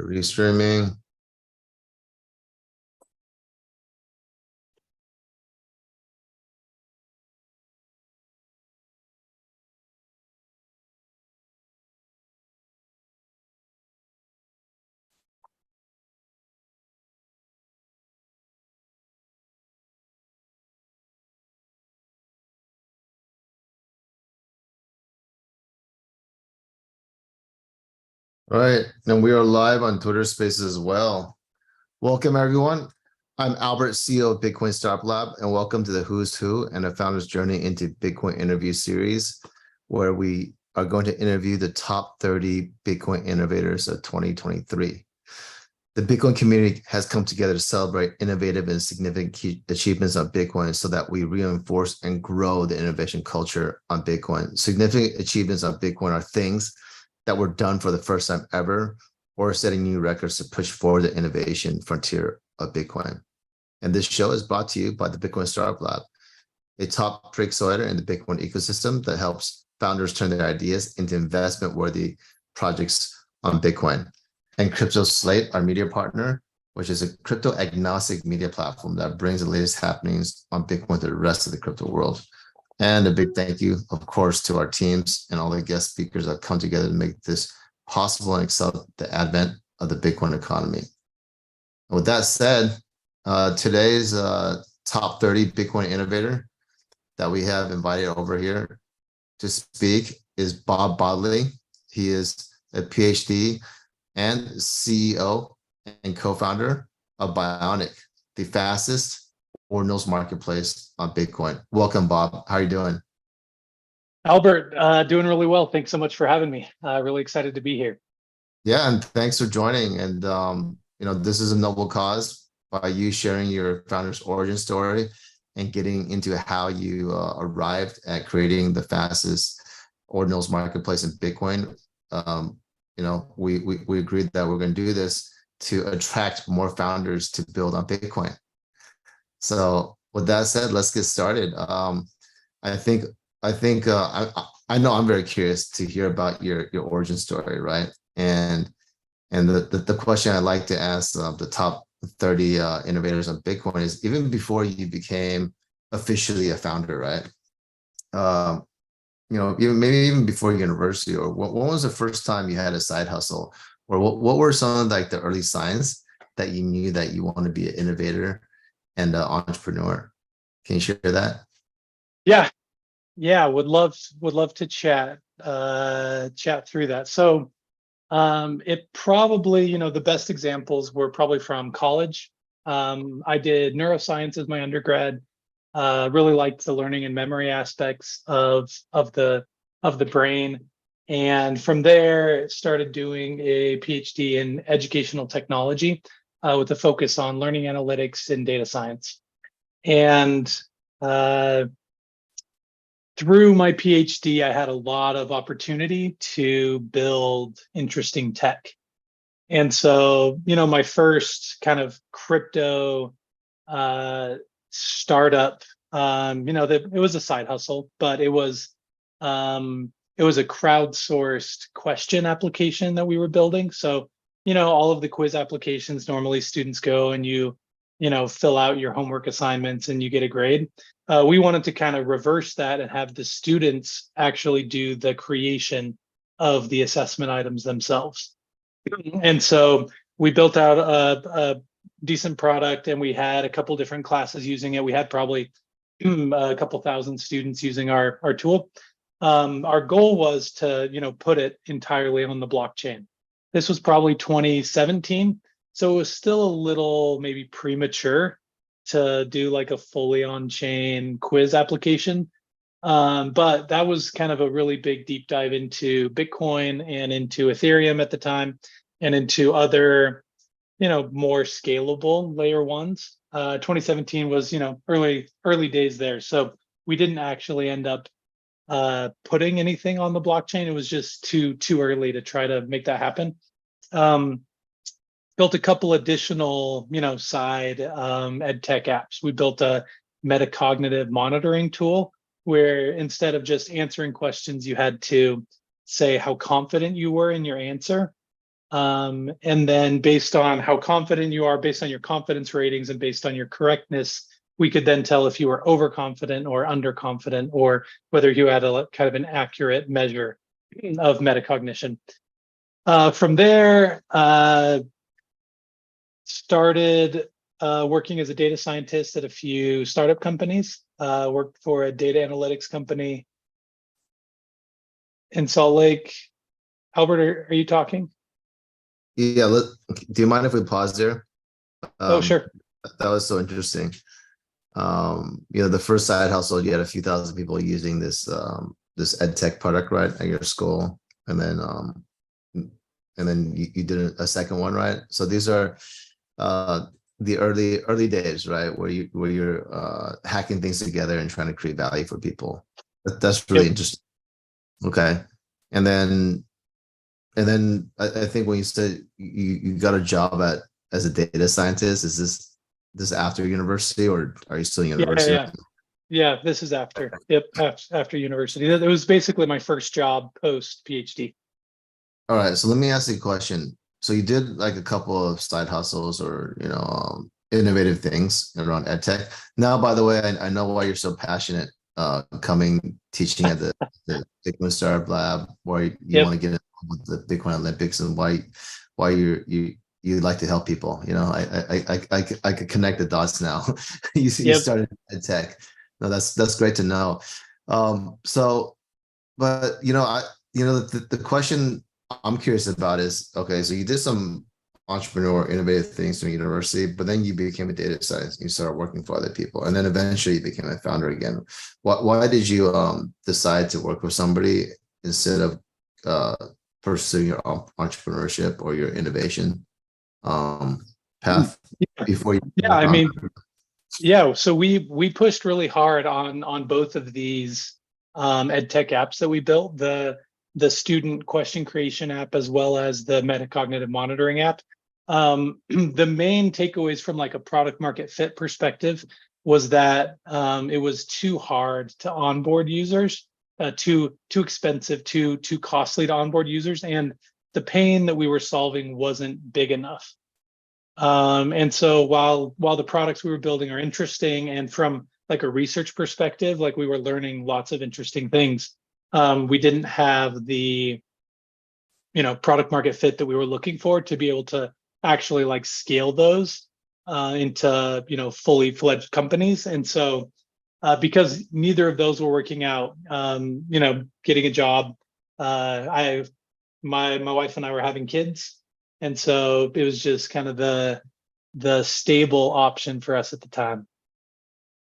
Restreaming. All right, and we are live on Twitter Spaces as well. Welcome, everyone. I'm Albert, CEO of Bitcoin Startup Lab, and welcome to the Who's Who and the Founder's Journey into Bitcoin interview series, where we are going to interview the top 30 Bitcoin innovators of 2023. The Bitcoin community has come together to celebrate innovative and significant achievements on Bitcoin so that we reinforce and grow the innovation culture on Bitcoin. Significant achievements on Bitcoin are things that were done for the first time ever, or setting new records to push forward the innovation frontier of Bitcoin. And this show is brought to you by the Bitcoin Startup Lab, a top accelerator in the Bitcoin ecosystem that helps founders turn their ideas into investment-worthy projects on Bitcoin. And Crypto Slate, our media partner, which is a crypto-agnostic media platform that brings the latest happenings on Bitcoin to the rest of the crypto world. And a big thank you, of course, to our teams and all the guest speakers that come together to make this possible and accelerate the advent of the Bitcoin economy. And with that said, today's top 30 Bitcoin innovator that we have invited over here to speak is Bob Bodley. He is a PhD and CEO and co-founder of Bionic, the fastest ordinals marketplace on Bitcoin. Welcome, Bob. How are you doing? Albert, doing really well. Thanks so much for having me. Really excited to be here. Yeah, and thanks for joining. And this is a noble cause by you sharing your founder's origin story and getting into how you arrived at creating the fastest ordinals marketplace in Bitcoin. We agreed that we're going to do this to attract more founders to build on Bitcoin. So with that said, let's get started. I know I'm very curious to hear about your origin story, right? And the question I like to ask the top 30 innovators on Bitcoin is, even before you became officially a founder, right? Even before university, or what was the first time you had a side hustle, or what were some of like the early signs that you knew that you want to be an innovator and an entrepreneur? Can you share that? Yeah, would love to chat through that. So it probably, the best examples were probably from college. I did neuroscience as my undergrad. Really liked the learning and memory aspects of the brain, and from there started doing a PhD in educational technology with a focus on learning analytics and data science. And through my PhD, I had a lot of opportunity to build interesting tech. And so, my first kind of crypto startup, it was a side hustle, but it was a crowdsourced question application that we were building. So, all of the quiz applications, normally students go and you fill out your homework assignments and you get a grade. We wanted to kind of reverse that and have the students actually do the creation of the assessment items themselves. And so we built out a decent product, and we had a couple different classes using it. We had probably a couple thousand students using our tool. Our goal was to put it entirely on the blockchain. This was probably 2017. So it was still a little maybe premature to do like a fully on-chain quiz application. But that was kind of a really big deep dive into Bitcoin and into Ethereum at the time, and into other, more scalable layer ones. 2017 was, early days there. So we didn't actually end up putting anything on the blockchain. It was just too early to try to make that happen. Built a couple additional, side ed tech apps. We built a metacognitive monitoring tool where instead of just answering questions, you had to say how confident you were in your answer. And then based on how confident you are, based on your confidence ratings and based on your correctness, we could then tell if you were overconfident or underconfident, or whether you had a kind of an accurate measure of metacognition. From there, started working as a data scientist at a few startup companies. Worked for a data analytics company in Salt Lake. Albert, are you talking? Yeah, do you mind if we pause there? Oh, sure. That was so interesting. The first side hustle, you had a few thousand people using this ed tech product, right, at your school, and then you did a second one, right? So these are the early days, right, where you're hacking things together and trying to create value for people. That's really interesting. Okay, and then I think when you said you got a job as a data scientist, is this after university, or are you still in university? Yeah, this is after. Yep, after university. It was basically my first job post PhD. All right, so let me ask you a question. So you did like a couple of side hustles or innovative things around ed tech. Now, by the way, I know why you're so passionate teaching at the Bitcoin Startup Lab, why you want to get involved with the Bitcoin Olympics, and why you like to help people. I could connect the dots now. You started ed tech. No, that's great to know. But the question I'm curious about is, okay, so you did some entrepreneur innovative things in university, but then you became a data scientist. You started working for other people, and then eventually you became a founder again. Why did you decide to work with somebody instead of pursuing your entrepreneurship or your innovation path before you? So we pushed really hard on both of these ed tech apps that we built, the student question creation app as well as the metacognitive monitoring app. The main takeaways from like a product market fit perspective was that it was too hard to onboard users, too expensive, too costly to onboard users, and the pain that we were solving wasn't big enough. And so while the products we were building are interesting, and from like a research perspective, like we were learning lots of interesting things, we didn't have the product market fit that we were looking for to be able to actually like scale those into fully fledged companies. And so because neither of those were working out, getting a job, my wife and I were having kids, and so it was just kind of the stable option for us at the time.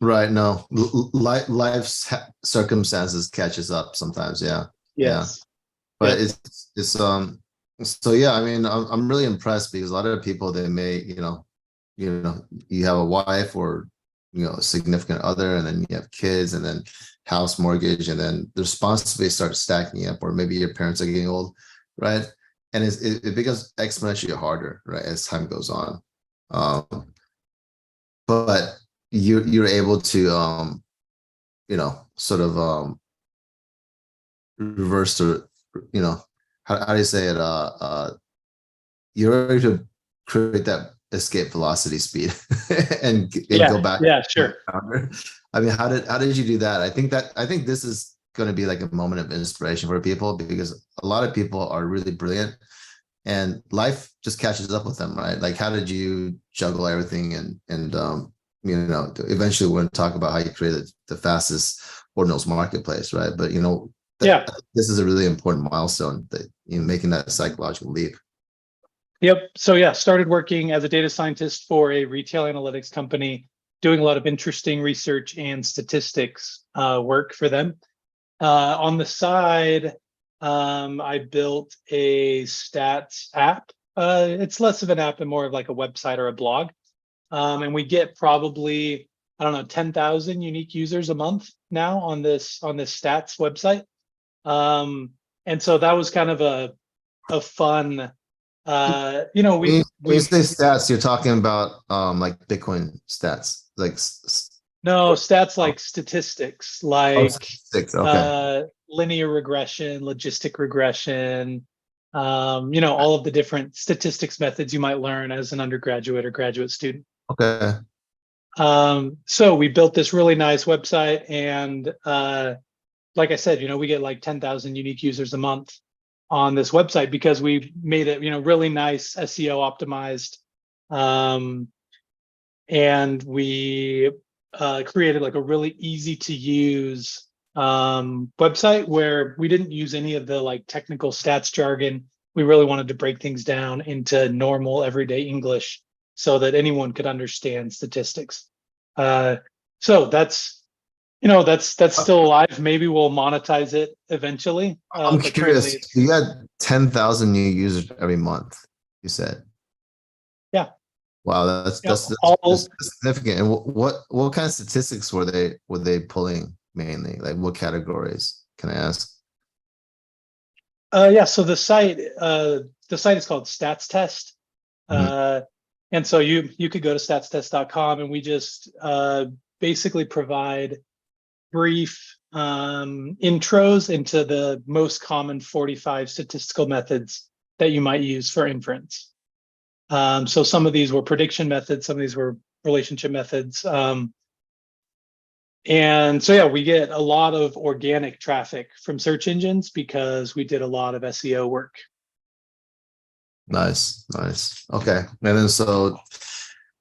Right. No, life's circumstances catches up sometimes. Yeah. Yes. Yeah. But it's so yeah, I mean, I'm really impressed because a lot of people, they may, you have a wife or a significant other, and then you have kids, and then house mortgage, and then the responsibilities start stacking up, or maybe your parents are getting old, right? And it becomes exponentially harder, right, as time goes on. But you're able to sort of reverse the, how do you say it, you're able to create that escape velocity speed and go back. Yeah, sure. I mean, how did you do that? I think this is going to be like a moment of inspiration for people, because a lot of people are really brilliant and life just catches up with them, right? Like, how did you juggle everything and eventually we're going to talk about how you created the fastest ordinals marketplace, right? But this is a really important milestone, that making that psychological leap. Yep. So started working as a data scientist for a retail analytics company, doing a lot of interesting research and statistics work for them. On the side, I built a stats app. It's less of an app and more of like a website or a blog. And we get probably, 10,000 unique users a month now on this stats website. And so that was kind of a fun, when you say stats, you're talking about like Bitcoin stats, like no, stats like statistics, like statistics. Okay. linear regression, logistic regression, all of the different statistics methods you might learn as an undergraduate or graduate student. Okay. So we built this really nice website, and like I said, we get like 10,000 unique users a month on this website because we made it, really nice SEO optimized. And we created like a really easy to use website where we didn't use any of the like technical stats jargon. We really wanted to break things down into normal everyday English so that anyone could understand statistics. So that's still alive. Maybe we'll monetize it eventually. I'm But curious. currently, You got 10,000 new users every month, you said. yeah, Wow, yeah, that's significant. And what kind of statistics were they pulling mainly? Like what categories? Can I ask? yeah. So the site is called Stats Test. Mhm. And so you could go to statstest.com, and we just basically provide brief intros into the most common 45 statistical methods that you might use for inference. So some of these were prediction methods, some of these were relationship methods. And so, yeah, we get a lot of organic traffic from search engines because we did a lot of SEO work. Nice, nice. Okay. And then so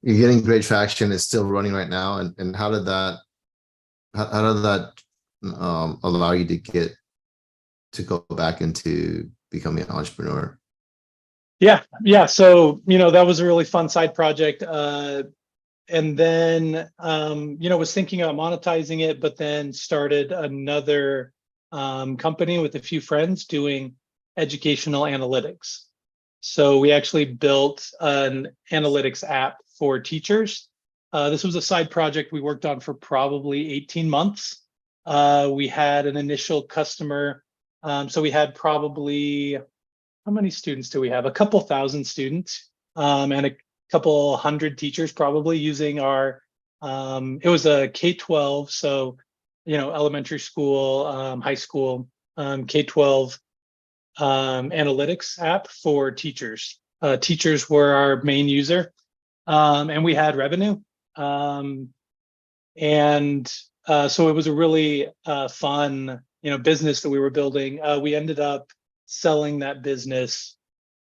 you're getting great traction. It's still running right now. And how did that allow you to go back into becoming an entrepreneur? Yeah. So, that was a really fun side project. And then, was thinking about monetizing it, but then started another company with a few friends doing educational analytics. So we actually built an analytics app for teachers. This was a side project we worked on for probably 18 months. We had an initial customer. So we had probably, how many students do we have? A couple thousand students, and a couple hundred teachers probably using our, it was a K-12, so, elementary school, high school, K-12 analytics app for teachers. Teachers were our main user, and we had revenue. So it was a really fun, business that we were building. We ended up selling that business.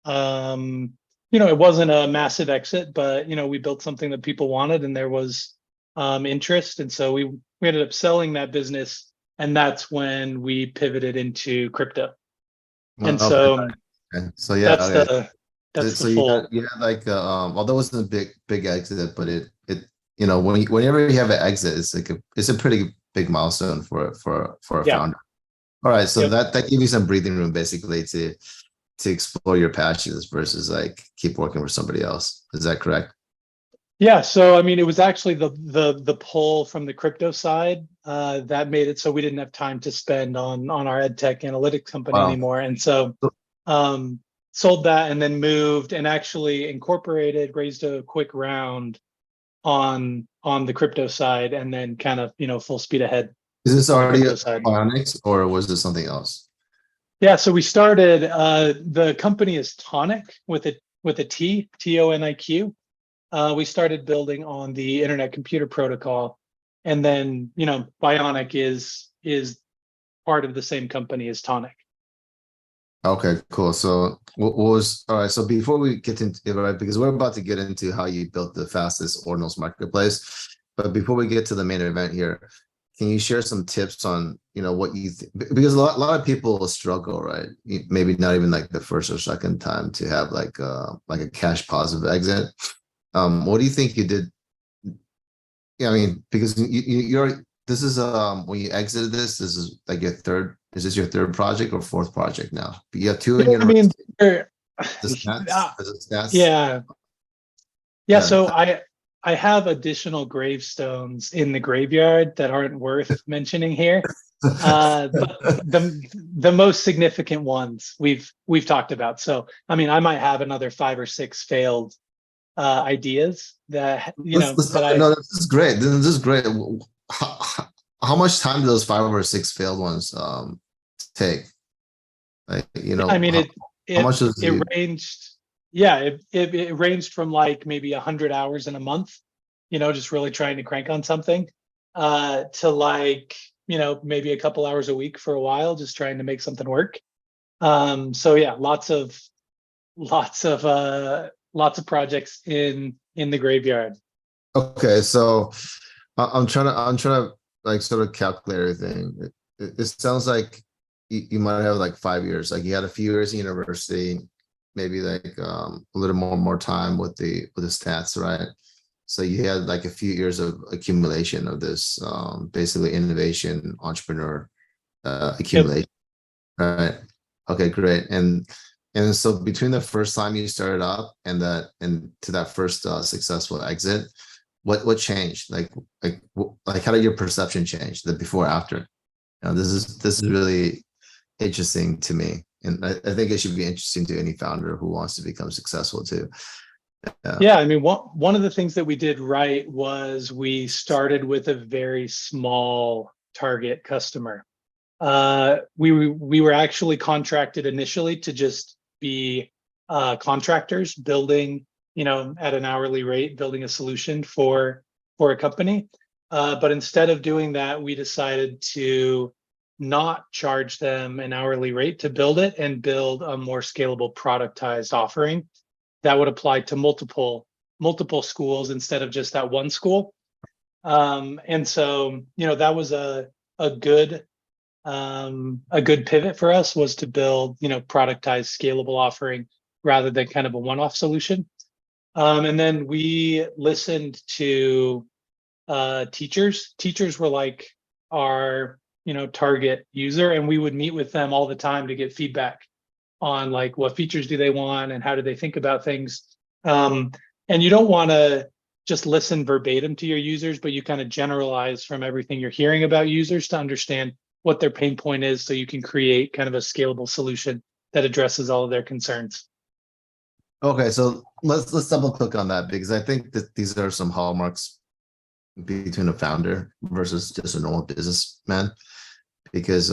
It wasn't a massive exit, but we built something that people wanted, and there was interest, and so we ended up selling that business, and that's when we pivoted into crypto. And Okay. so Okay. So yeah, that's okay. the So you full. had like although it wasn't a big exit, but it whenever you have an exit, it's a pretty big milestone for a Yeah. founder. All right, so Yep. that gives you some breathing room basically to explore your passions versus like keep working for somebody else. Is that correct? Yeah, so I mean, it was actually the pull from the crypto side that made it so we didn't have time to spend on our ed tech analytics company Wow. anymore, and so um, sold that, and then moved and actually incorporated, raised a quick round on the crypto side, and then kind of full speed ahead Is this on the already crypto side. Bionics or was this something else? Yeah, so we started. The company is Tonic with a T, Toniq. We started building on the Internet Computer Protocol, and then Bionic is part of the same company as Tonic. Okay, cool. So what was all right? So before we get into it, right, because we're about to get into how you built the fastest ordinals marketplace, but before we get to the main event here, can you share some tips on what you because a lot of people struggle, right? Maybe not even like the first or second time to have like a cash positive exit. What do you think you did? Yeah, I mean, because you're this is when you exited this is like your third. Is this your third project or fourth project now? You have two in Yeah, I your mean, there- the stats. The stats. yeah, yeah. Yeah. So I have additional gravestones in the graveyard that aren't worth mentioning here. But the most significant ones we've talked about. So I mean, I might have another 5 or 6 failed ideas that that Okay, I. no, this is great. This is great. How much time do those 5 or 6 failed ones take? Like, I mean, how, it. How much does it you? ranged, yeah, it ranged from like maybe 100 hours in a month, just really trying to crank on something, to like, maybe a couple hours a week for a while, just trying to make something work. So yeah, lots of projects in the graveyard. Okay, so I'm trying to like sort of calculate everything. It sounds like you might have like 5 years. Like you had a few years in university, maybe like a little more time with the stats, right? So you had like a few years of accumulation of this basically innovation entrepreneur Yep. accumulation. Right. Okay, great. And so between the first time you started up and to that first successful exit, what changed? Like how did your perception change the before after? This is really interesting to me, and I think it should be interesting to any founder who wants to become successful too. Yeah. Yeah, I mean, one of the things that we did right was we started with a very small target customer. We were actually contracted initially to just be contractors building, at an hourly rate, building a solution for a company. But instead of doing that, we decided to not charge them an hourly rate to build it and build a more scalable productized offering that would apply to multiple schools instead of just that one school. And so, that was a good pivot for us, was to build, productized scalable offering rather than kind of a one-off solution. And then we listened to teachers. Teachers were like our, target user, and we would meet with them all the time to get feedback on like what features do they want and how do they think about things. And you don't want to just listen verbatim to your users, but you kind of generalize from everything you're hearing about users to understand what their pain point is, so you can create kind of a scalable solution that addresses all of their concerns. Okay, so let's double click on that because I think that these are some hallmarks between a founder versus just a normal businessman. Because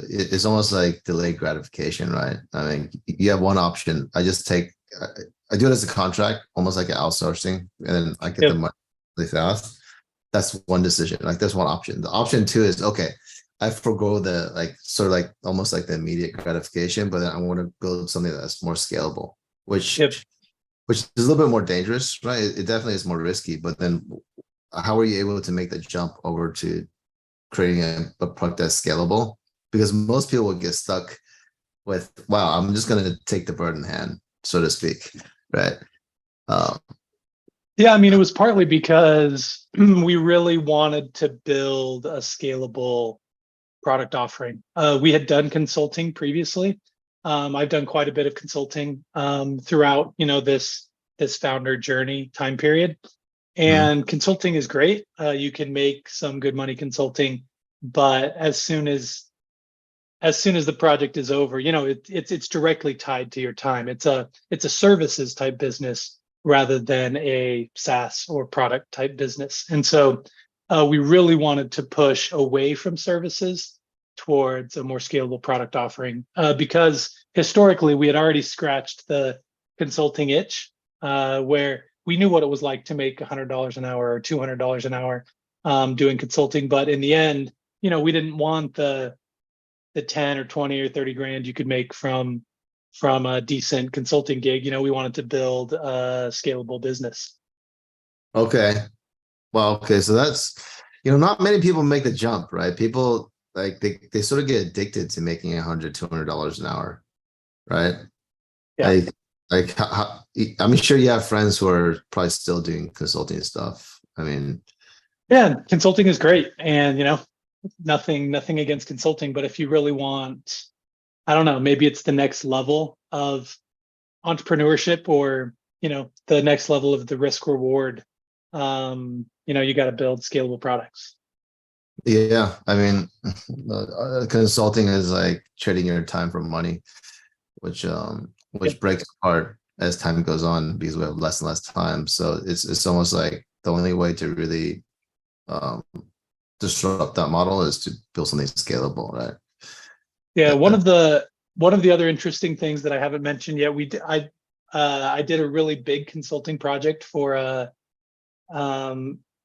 it's almost like delayed gratification, right? I mean, you have one option. I do it as a contract, almost like an outsourcing, and then I get the Yep. money really fast. That's one decision. Like there's one option. The option two is okay. I forego the like sort of like almost like the immediate gratification, but then I want to build something that's more scalable, which Yep. which is a little bit more dangerous, right? It definitely is more risky. But then, how are you able to make the jump over to creating a product that's scalable? Because most people will get stuck with, wow, I'm just going to take the bird in hand, so to speak, right? Uh, Yeah, I mean, it was partly because we really wanted to build a scalable product offering. We had done consulting previously. I've done quite a bit of consulting throughout, this founder journey time period. mhm. And consulting is great. You can make some good money consulting, but as soon as the project is over, it's directly tied to your time. It's a services type business rather than a SaaS or product type business. And so we really wanted to push away from services towards a more scalable product offering, because historically we had already scratched the consulting itch, where we knew what it was like to make $100 an hour or $200 an hour doing consulting. But in the end, we didn't want the 10 or 20 or 30 grand you could make from a decent consulting gig. We wanted to build a scalable business. Okay. Well, okay. So that's, not many people make the jump, right? People like they sort of get addicted to making $100, $200 an hour, right? Yeah. Like, I'm sure you have friends who are probably still doing consulting stuff. I mean, Yeah, consulting is great. And nothing against consulting, but if you really want, I don't know, maybe it's the next level of entrepreneurship, or the next level of the risk reward, you got to build scalable products. yeah, I mean, consulting is like trading your time for money, which Yep. breaks apart as time goes on because we have less and less time. So it's almost like the only way to really um, disrupt that model is to build something scalable, right? Yeah, one Uh, of the one of the other interesting things that I haven't mentioned yet, I did a really big consulting project for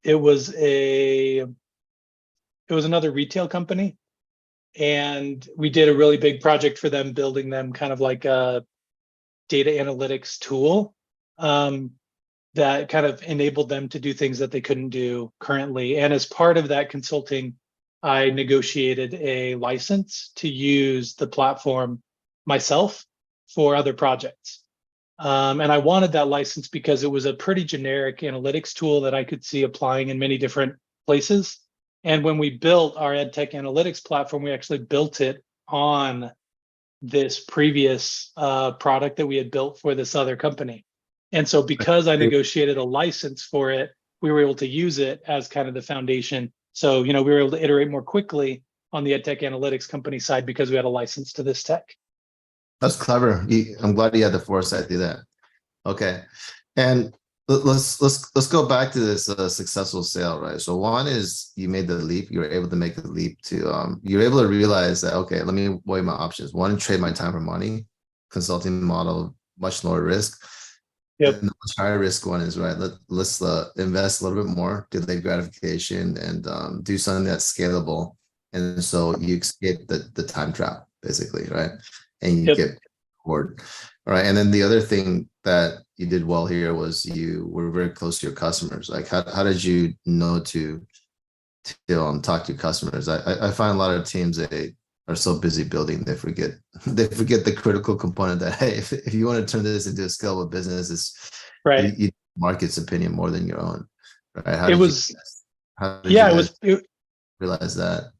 it was another retail company, and we did a really big project for them, building them kind of like a data analytics tool that kind of enabled them to do things that they couldn't do currently. And as part of that consulting, I negotiated a license to use the platform myself for other projects. And I wanted that license because it was a pretty generic analytics tool that I could see applying in many different places. And when we built our EdTech analytics platform, we actually built it on this previous product that we had built for this other company. And so because I negotiated a license for it, we were able to use it as kind of the foundation. So, we were able to iterate more quickly on the EdTech analytics company side because we had a license to this tech. That's clever. I'm glad you had the foresight to do that. Okay. And let's go back to this successful sale, right? So one is you made the leap. You were able to make the leap to you're able to realize that, okay, let me weigh my options. One, trade my time for money. Consulting model, much lower risk. Yep. And the much higher risk one is, right, let's invest a little bit more, delayed gratification, and do something that's scalable. And so you escape the time trap, basically, right? And you get bored. All right. And then the other thing that you did well here was you were very close to your customers. Like how did you know to talk to your customers? I find a lot of teams, they are so busy building, they forget the critical component that, hey, if you want to turn this into a scalable business, it's right. You market's opinion more than your own. Right. How It did was, you guys it realize that?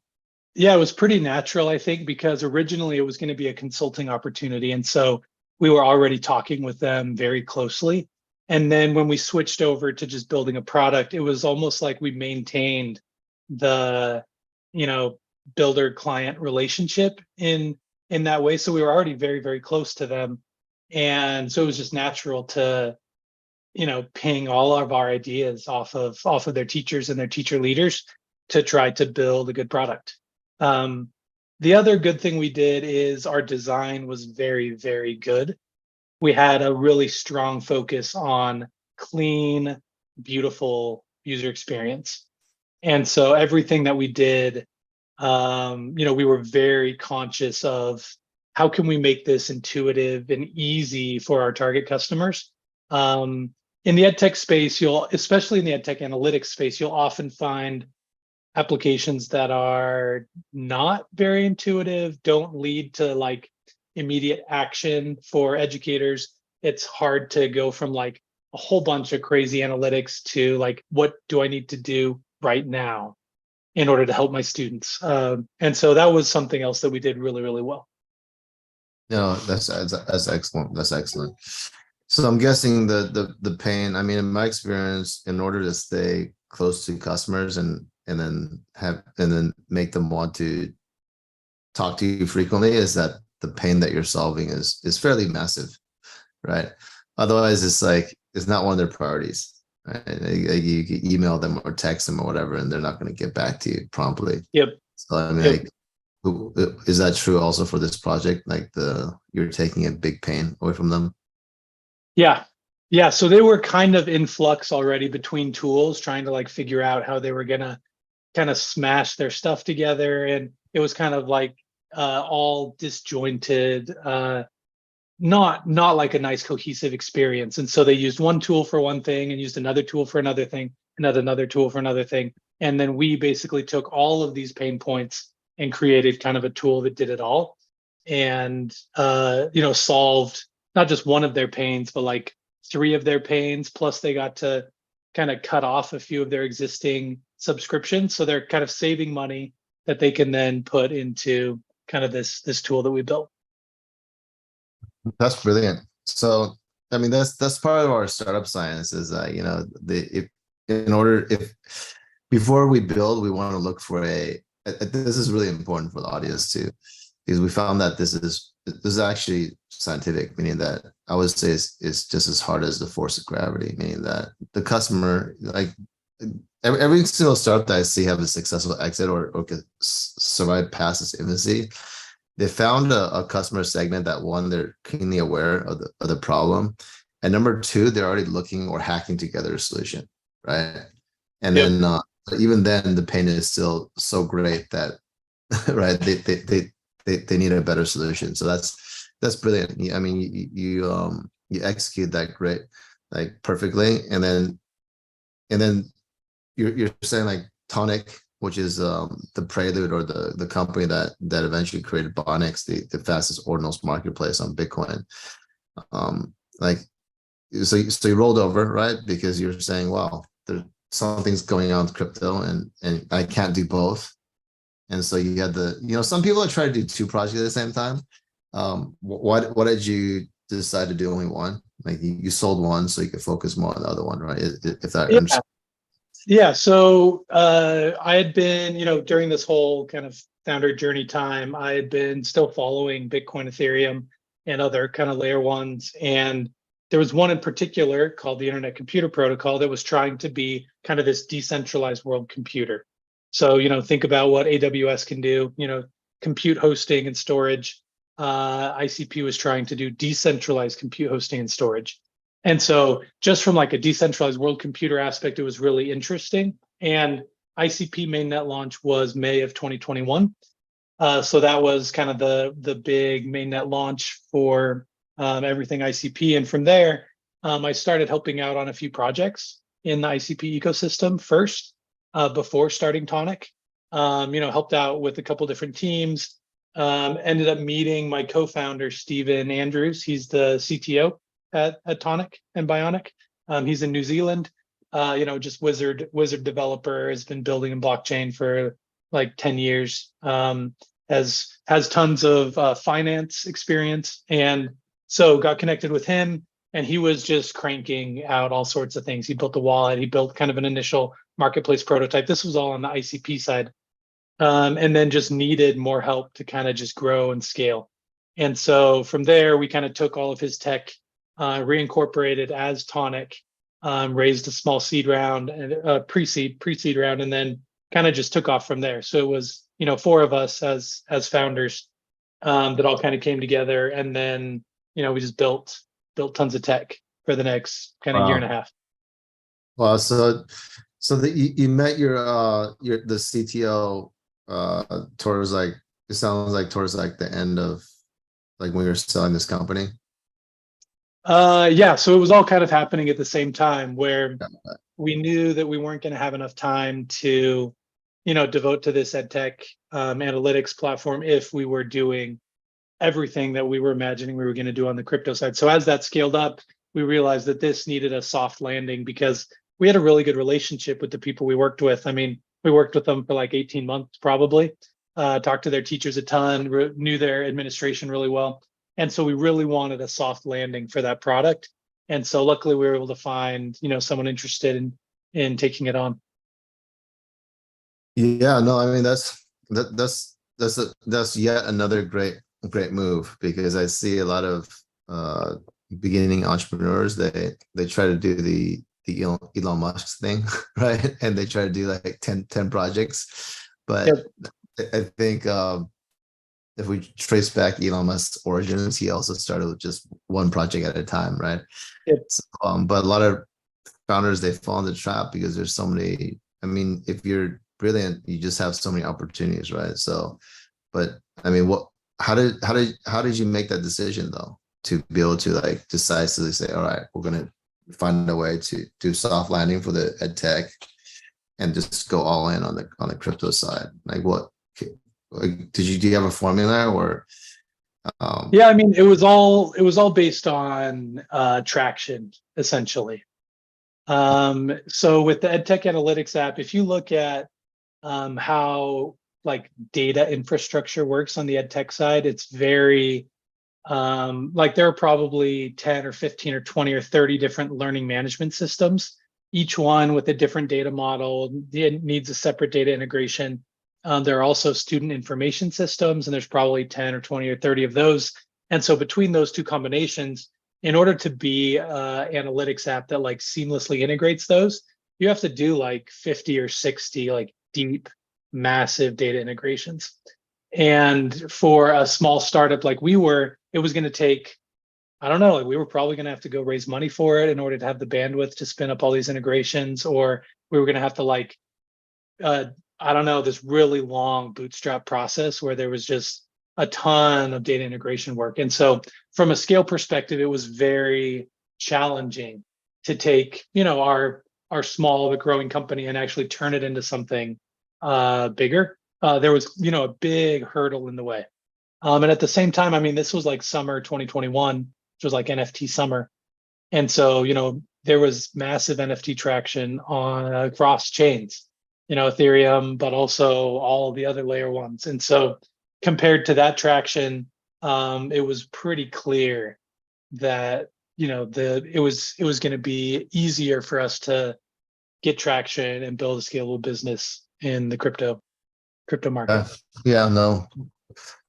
Yeah, it was pretty natural, I think, because originally it was going to be a consulting opportunity. And so we were already talking with them very closely. And then when we switched over to just building a product, it was almost like we maintained the, builder client relationship in that way. So we were already very, very close to them. And so it was just natural to, ping all of our ideas off of their teachers and their teacher leaders to try to build a good product. The other good thing we did is our design was very, very good. We had a really strong focus on clean, beautiful user experience. And so everything that we did, we were very conscious of how can we make this intuitive and easy for our target customers. In the EdTech space, especially in the EdTech analytics space, you'll often find applications that are not very intuitive, don't lead to like immediate action for educators. It's hard to go from like a whole bunch of crazy analytics to like, what do I need to do right now in order to help my students? And so that was something else that we did really, really well. No, that's excellent. That's excellent. So I'm guessing the pain, I mean, in my experience, in order to stay close to customers and then make them want to talk to you frequently, is that the pain that you're solving is fairly massive, right? Otherwise, it's not one of their priorities, right? You can email them or text them or whatever, and they're not going to get back to you promptly. Yep. So I mean, Yep. is that true also for this project? Like you're taking a big pain away from them? Yeah. So they were kind of in flux already between tools, trying to like figure out how they were gonna kind of smash their stuff together. And it was kind of like all disjointed, not like a nice cohesive experience. And so they used one tool for one thing and used another tool for another thing, another tool for another thing. And then we basically took all of these pain points and created kind of a tool that did it all, and solved not just one of their pains, but like three of their pains. Plus they got to kind of cut off a few of their existing subscriptions. So they're kind of saving money that they can then put into kind of this tool that we built. That's brilliant. So, I mean, that's part of our startup science is that, if before we build, we want to look for this is really important for the audience too, because we found that this is actually scientific, meaning that I would say it's just as hard as the force of gravity, meaning that the customer, like every single startup that I see have a successful exit or could survive past its infancy, they found a customer segment that, one, they're keenly aware of the problem, and number two, they're already looking or hacking together a solution, right? And Yep. then even then, the pain is still so great that right, they need a better solution. So that's brilliant. I mean, you execute that great, like perfectly, and then you're saying like Tonic, which is the prelude, or the company that eventually created Bonix, the fastest ordinals marketplace on Bitcoin. Like, so you rolled over, right? Because you're saying, wow, there's something's going on with crypto, and I can't do both. And so you had some people try to do two projects at the same time. What did you decide to do only one? Like, you sold one so you could focus more on the other one, right? If that Yeah. Yeah. So I had been, during this whole kind of founder journey time, I had been still following Bitcoin, Ethereum, and other kind of layer ones. And there was one in particular called the Internet Computer Protocol that was trying to be kind of this decentralized world computer. So, think about what AWS can do, compute hosting and storage. ICP was trying to do decentralized compute hosting and storage. And so just from like a decentralized world computer aspect, it was really interesting. And ICP mainnet launch was May of 2021. So that was kind of the big mainnet launch for everything ICP. And from there, I started helping out on a few projects in the ICP ecosystem first, before starting Tonic. Helped out with a couple different teams. Ended up meeting my co-founder, Stephen Andrews. He's the CTO at Tonic and Bionic. He's in New Zealand. Just wizard developer, has been building in blockchain for like 10 years. Has tons of finance experience, and so got connected with him. And he was just cranking out all sorts of things. He built a wallet. He built kind of an initial marketplace prototype. This was all on the ICP side, and then just needed more help to kind of just grow and scale. And so from there, we kind of took all of his tech, reincorporated as Tonic, raised a small seed round and pre-seed round, and then kind of just took off from there. So it was, four of us as founders, that all kind of came together, and then we just built tons of tech for the next kind of year and a half. Wow. So that you met the CTO towards, like, it sounds like towards like the end of, like, when you're selling this company. Yeah, so it was all kind of happening at the same time, where we knew that we weren't going to have enough time to, devote to this edtech analytics platform if we were doing everything that we were imagining we were going to do on the crypto side. So as that scaled up, we realized that this needed a soft landing, because we had a really good relationship with the people we worked with. I mean, we worked with them for like 18 months probably, talked to their teachers a ton, knew their administration really well. And so we really wanted a soft landing for that product. And so luckily we were able to find, someone interested in taking it on. Yeah, no, I mean, that's yet another great move, because I see a lot of beginning entrepreneurs, they try to do the Elon Musk thing, right? And they try to do like 10 projects. But Yep. I think if we trace back Elon Musk's origins, he also started with just one project at a time, right? Yep. So, but a lot of founders, they fall in the trap because there's so many. I mean, if you're brilliant, you just have so many opportunities, right? So, but I mean, how did you make that decision, though, to be able to, like, decisively say, all right, we're gonna find a way to do soft landing for the ed tech and just go all in on the crypto side? Like, what, like, do you have a formula, or Yeah, I mean, it was all based on traction, essentially. So with the EdTech Analytics app, if you look at how like data infrastructure works on the EdTech side, it's very like there are probably 10 or 15 or 20 or 30 different learning management systems, each one with a different data model. It needs a separate data integration. There are also student information systems, and there's probably 10 or 20 or 30 of those. And so between those two combinations, in order to be an analytics app that like seamlessly integrates those, you have to do like 50 or 60 like deep, massive data integrations. And for a small startup like we were, it was going to take, I don't know, like we were probably going to have to go raise money for it in order to have the bandwidth to spin up all these integrations, or we were going to have to like, I don't know, this really long bootstrap process where there was just a ton of data integration work. And so from a scale perspective, it was very challenging to take, our small but growing company and actually turn it into something bigger. There was, a big hurdle in the way. And at the same time, I mean, this was like summer 2021, which was like NFT summer. And so, there was massive NFT traction on across chains, Ethereum, but also all the other layer ones. And so compared to that traction, it was pretty clear that, it was going to be easier for us to get traction and build a scalable business in the crypto market. Yeah, no,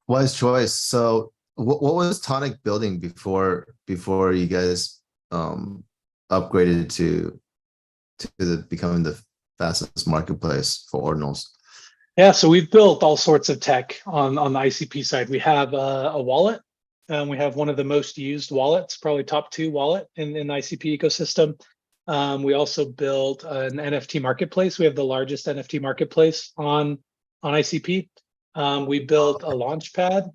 wise choice. So what was Tonic building before you guys upgraded to becoming the fastest marketplace for ordinals? Yeah, so we've built all sorts of tech on the ICP side. We have a wallet. We have one of the most used wallets, probably top 2 wallet in the ICP ecosystem. We also built an NFT marketplace. We have the largest NFT marketplace on ICP. We built a launchpad.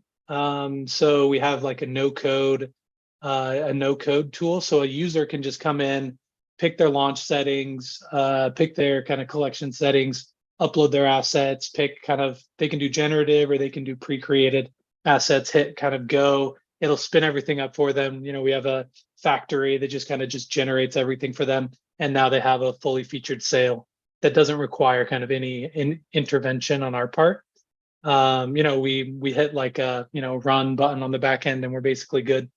So we have like a no code tool. So a user can just come in, pick their launch settings, pick their kind of collection settings, upload their assets, they can do generative or they can do pre-created assets, hit kind of go. It'll spin everything up for them. We have a factory that just kind of just generates everything for them. And now they have a fully featured sale that doesn't require kind of any intervention on our part. We hit like a, run button on the back end and we're basically good.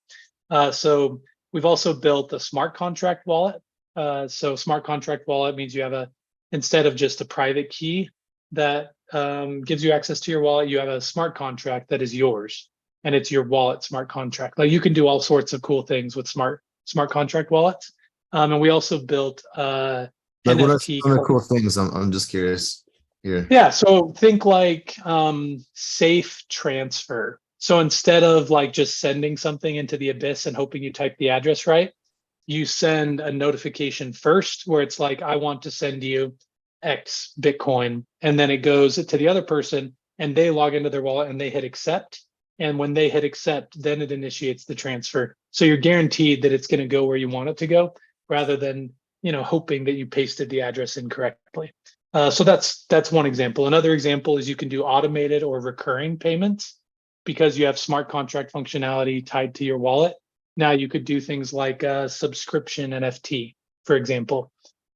So we've also built a smart contract wallet. So smart contract wallet means you have instead of just a private key that gives you access to your wallet, you have a smart contract that is yours, and it's your wallet smart contract. Like you can do all sorts of cool things with smart contract wallets. And we also built like NFT. What are some of the cool things? I'm just curious here. Yeah, so think like safe transfer. So instead of like just sending something into the abyss and hoping you type the address right, you send a notification first where it's like, I want to send you X Bitcoin. And then it goes to the other person and they log into their wallet and they hit accept. And when they hit accept, then it initiates the transfer. So you're guaranteed that it's going to go where you want it to go rather than, hoping that you pasted the address incorrectly. So that's one example. Another example is you can do automated or recurring payments because you have smart contract functionality tied to your wallet. Now you could do things like a subscription NFT, for example,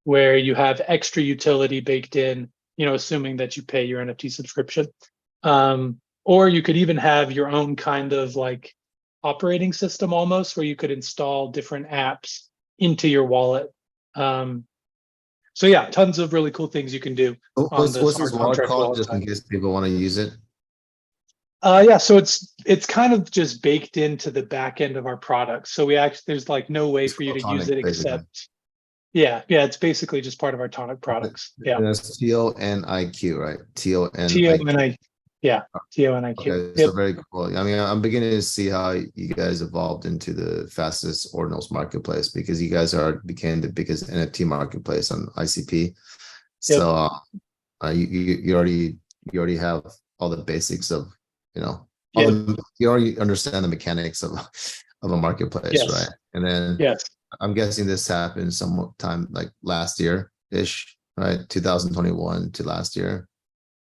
where you have extra utility baked in, assuming that you pay your NFT subscription. Or you could even have your own kind of like operating system almost, where you could install different apps into your wallet. So yeah, tons of really cool things you can do. What's this wallet called, just in case people want to use it? Yeah, so it's kind of just baked into the back end of our product. So there's like no way for you to use it except, yeah, it's basically just part of our Tonic products. Yeah. And that's TONIQ, right? TONIQ. Yeah, TONIQ. Okay, so very cool. I mean, I'm beginning to see how you guys evolved into the fastest ordinals marketplace because you guys became the biggest NFT marketplace on ICP. So you already have all the basics of, you already understand the mechanics of a marketplace, right? And then I'm guessing this happened sometime like last year-ish, right? 2021 to last year.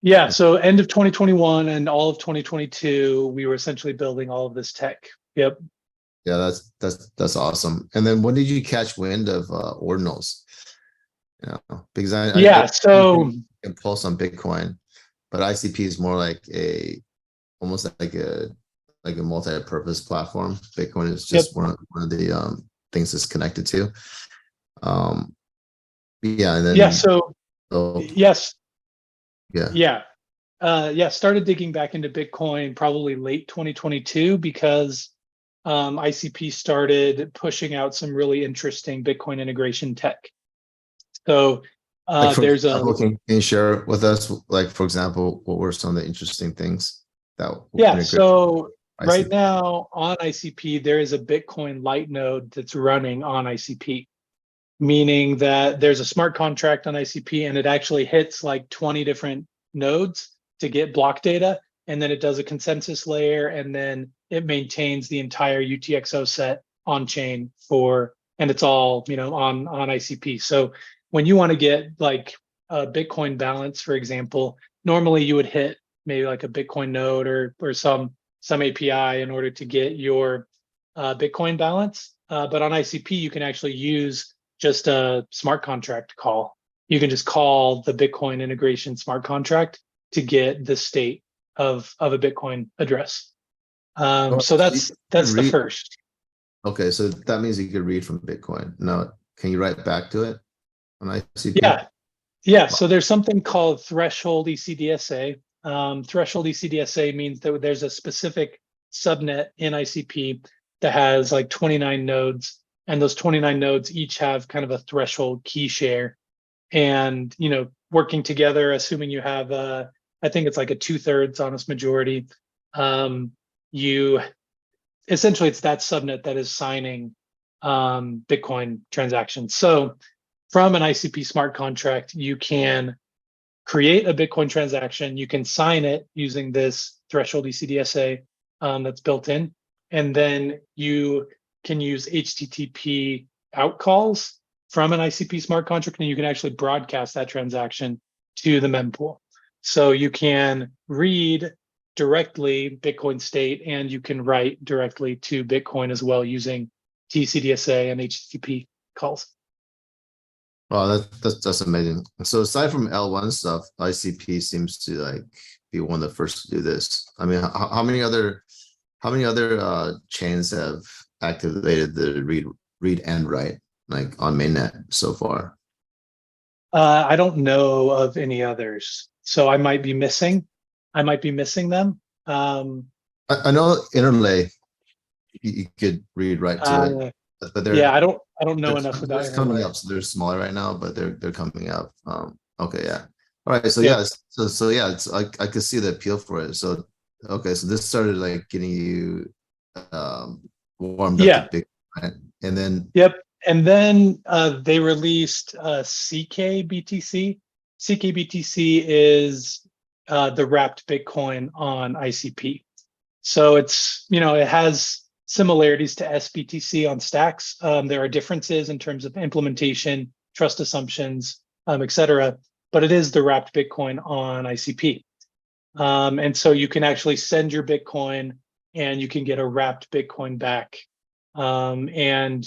Yeah, so end of 2021 and all of 2022, we were essentially building all of this tech. Yep. Yeah, that's awesome. And then when did you catch wind of ordinals? Because I so impulse on Bitcoin, but ICP is more like almost like a multi-purpose platform. Bitcoin is just one of the things it's connected to. And then yes. Started digging back into Bitcoin probably late 2022 because ICP started pushing out some really interesting Bitcoin integration tech. So can you share with us, like, for example, what were some of the interesting things? that will Yeah, integrate so right ICP? now on ICP, there is a Bitcoin Light node that's running on ICP, meaning that there's a smart contract on ICP and it actually hits like 20 different nodes to get block data. And then it does a consensus layer and then it maintains the entire UTXO set on chain and it's all, on ICP. So when you want to get like a Bitcoin balance, for example, normally you would hit maybe like a Bitcoin node or some API in order to get your Bitcoin balance. But on ICP, you can actually use just a smart contract call. You can just call the Bitcoin integration smart contract to get the state of a Bitcoin address. Oh, So so you could that's the read. first. Okay, so that means you could read from Bitcoin. Now, can you write back to it on ICP? Yeah, yeah. So there's something called threshold ECDSA. Threshold ECDSA means that there's a specific subnet in ICP that has like 29 nodes, and those 29 nodes each have kind of a threshold key share. And working together, assuming you have I think it's like a 2/3 honest majority. You essentially it's that subnet that is signing Bitcoin transactions. So from an ICP smart contract, you can create a Bitcoin transaction. You can sign it using this threshold ECDSA that's built in, and then you can use HTTP outcalls from an ICP smart contract, and you can actually broadcast that transaction to the mempool. So you can read directly Bitcoin state, and you can write directly to Bitcoin as well using TCDSA and HTTP calls. Oh, that's amazing. So aside from L1 stuff, ICP seems to like be one of the first to do this. I mean, how many other chains have activated the read and write like on mainnet so far? I don't know of any others, so I might be missing. I might be missing them. I know Interlay, you could read right to it, Uh, but yeah, I don't know enough they're about coming Interlay. up. So they're smaller right now, but they're coming up. Okay, yeah. All right, so Yep. yeah, so yeah, it's I could see the appeal for it. So okay, so this started like getting you um warmed up to Yeah. big, right? And then Yep. And then they released CKBTC. CKBTC is the wrapped Bitcoin on ICP. So it has similarities to SBTC on stacks. There are differences in terms of implementation, trust assumptions, et cetera, but it is the wrapped Bitcoin on ICP. And so you can actually send your Bitcoin and you can get a wrapped Bitcoin back and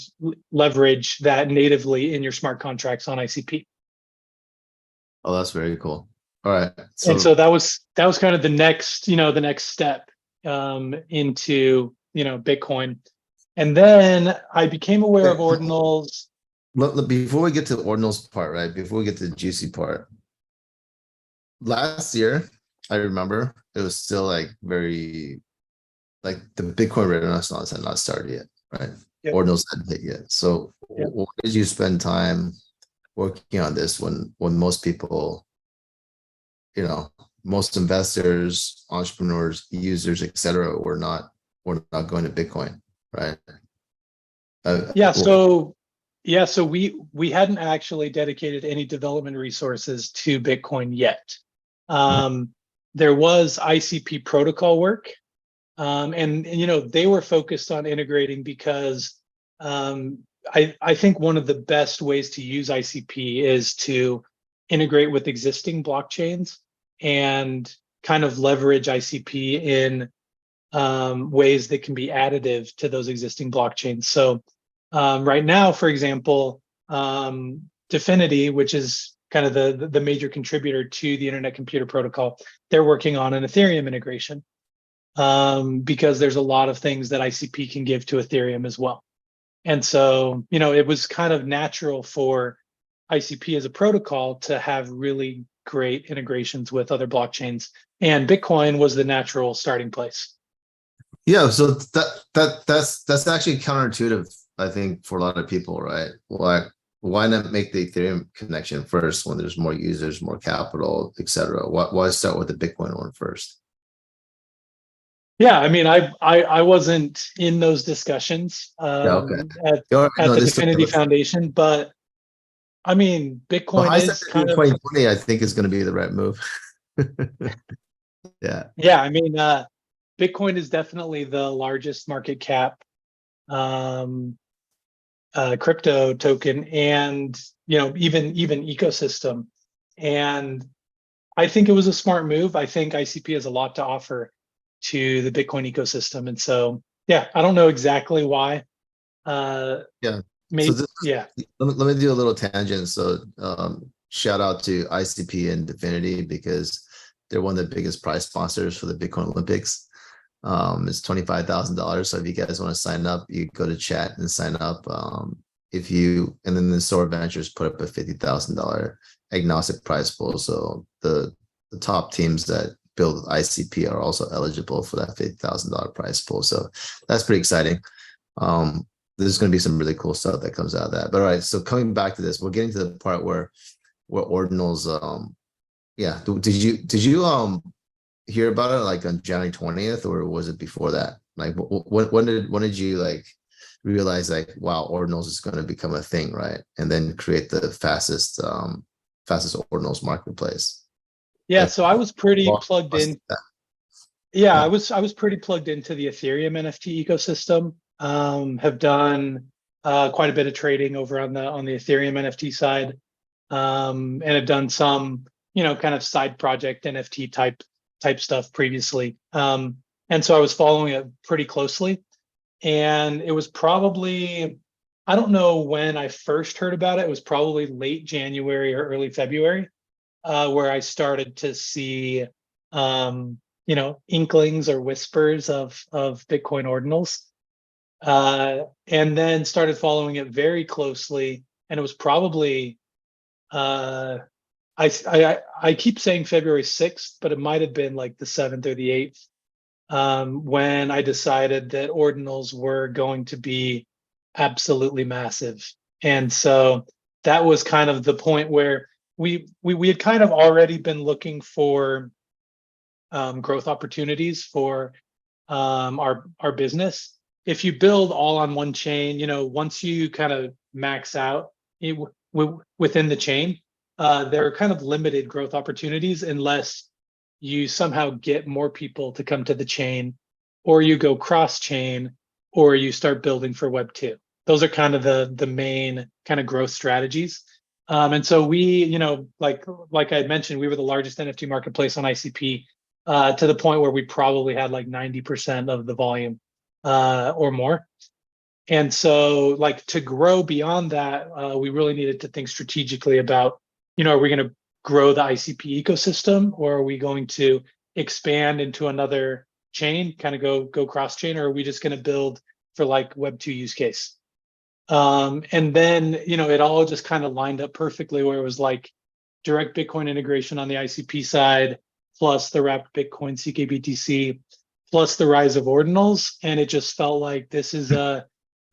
leverage that natively in your smart contracts on ICP. oh, that's very cool. All right, And so so that was kind of the next step into Bitcoin. And then I became aware of wait, ordinals. before we get to the ordinals part, right? Before we get to the juicy part, last year I remember it was still like very like the Bitcoin Renaissance had not started yet, right? Yep, Ordinals hadn't hit yet. So yep. why did you spend time working on this when most people, you know, most investors, entrepreneurs, users, etc., were not going to Bitcoin, right? Yeah, Well, so we hadn't actually dedicated any development resources to Bitcoin yet. Um, there was ICP protocol work, and they were focused on integrating because I think one of the best ways to use ICP is to integrate with existing blockchains and kind of leverage ICP in ways that can be additive to those existing blockchains. So right now, for example, Dfinity, which is kind of the major contributor to the Internet Computer Protocol, they're working on an Ethereum integration because there's a lot of things that ICP can give to Ethereum as well. And so, it was kind of natural for ICP as a protocol to have really great integrations with other blockchains. And Bitcoin was the natural starting place. yeah, so that's actually counterintuitive, I think, for a lot of people, right? Why not make the Ethereum connection first when there's more users, more capital, etc.? Why start with the Bitcoin one first? Yeah, I mean, I wasn't in those discussions Yeah, okay. at No, the this Definity Foundation, but I mean, well, Bitcoin I said is in kind of 2020, I think is going to be the right move. Yeah. yeah. I mean, Bitcoin is definitely the largest market cap um, crypto token, and even ecosystem. And I think it was a smart move. I think ICP has a lot to offer to the Bitcoin ecosystem, and so yeah, I don't know exactly why. Yeah. So Maybe this, yeah, let me do a little tangent. So shout out to ICP and Definity because they're one of the biggest prize sponsors for the Bitcoin Olympics. It's $25,000. So if you guys want to sign up, you go to chat and sign up. If you and then the Soar Ventures put up a $50,000 agnostic prize pool. So the top teams that build ICP are also eligible for that $50,000 prize pool. So that's pretty exciting. There's going to be some really cool stuff that comes out of that. But all right, so coming back to this, we're getting to the part where ordinals. Yeah, did you hear about it like on January 20th, or was it before that? Like, when did you like realize like, wow, ordinals is going to become a thing, right? And then create the fastest ordinals marketplace. yeah. Like, So I was pretty what plugged was in. that? Yeah, Yeah. I was pretty plugged into the Ethereum NFT ecosystem. Have done quite a bit of trading over on the Ethereum NFT side, and have done some kind of side project NFT type stuff previously. And so I was following it pretty closely, and it was probably I don't know when I first heard about it. It was probably late January or early February, where I started to see, inklings or whispers of Bitcoin ordinals, and then started following it very closely. And it was probably uh, I keep saying February 6th, but it might have been like the 7th or the 8th, when I decided that ordinals were going to be absolutely massive. And so that was kind of the point where we had kind of already been looking for growth opportunities for our business. If you build all on one chain, once you kind of max out within the chain, there are kind of limited growth opportunities unless you somehow get more people to come to the chain, or you go cross chain, or you start building for Web 2. Those are kind of the main kind of growth strategies. And so we, like I had mentioned, we were the largest NFT marketplace on ICP, to the point where we probably had like 90% of the volume, or more. And so, like, to grow beyond that, we really needed to think strategically about, are we going to grow the ICP ecosystem, or are we going to expand into another chain, kind of go cross chain, or are we just going to build for like Web 2 use case? And then, it all just kind of lined up perfectly where it was like direct Bitcoin integration on the ICP side, plus the wrapped Bitcoin CKBTC, plus the rise of ordinals. And it just felt like this is a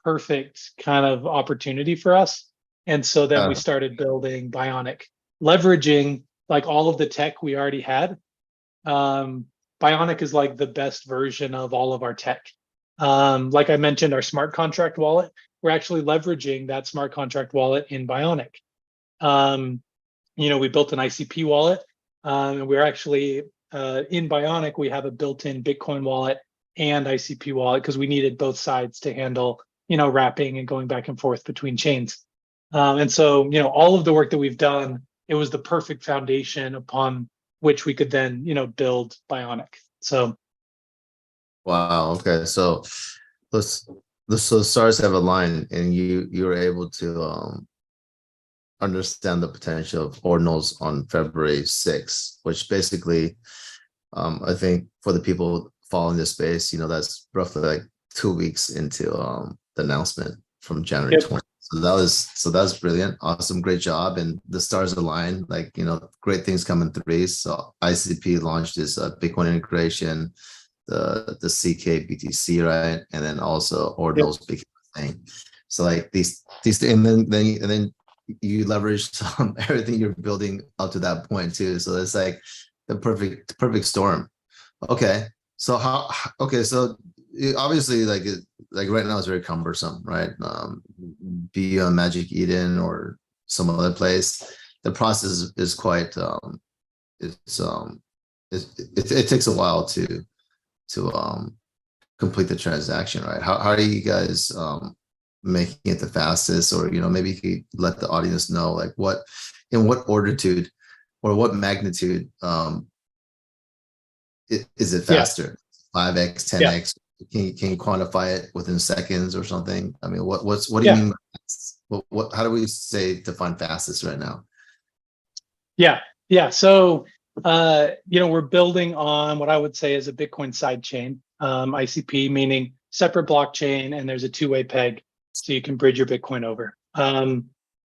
perfect kind of opportunity for us. And so then we started building Bionic, leveraging like all of the tech we already had. Um, Bionic is like the best version of all of our tech. Like I mentioned, our smart contract wallet, we're actually leveraging that smart contract wallet in Bionic. Um, we built an ICP wallet, and we're actually in Bionic, we have a built-in Bitcoin wallet and ICP wallet because we needed both sides to handle, wrapping and going back and forth between chains. And so, all of the work that we've done, it was the perfect foundation upon which we could then, build Bionic. So, Wow. Okay. So let's so stars have aligned, and you were able to understand the potential of ordinals on February 6th, which basically, I think for the people following this space, that's roughly like 2 weeks into the announcement from January yep, 20th. So that's brilliant. Awesome, great job. And the stars align, like, great things come in threes. So ICP launched this Bitcoin integration, the CK BTC, right? And then also yep, ordinals became a thing. So like these and then you leverage everything you're building up to that point too. So it's like the perfect storm. Okay. So okay, so obviously like right now it's very cumbersome, right? Be on Magic Eden or some other place. The process is quite it's it takes a while to complete the transaction, right? How are you guys making it the fastest? Or maybe you could let the audience know like in what orderitude or what magnitude is it Yeah, faster? 5x, yeah, 10x? Can you quantify it within seconds or something? I mean, what do you yeah, mean by fast? How do we say define fastest right now? yeah, yeah. So, we're building on what I would say is a Bitcoin sidechain, ICP, meaning separate blockchain, and there's a two-way peg, so you can bridge your Bitcoin over.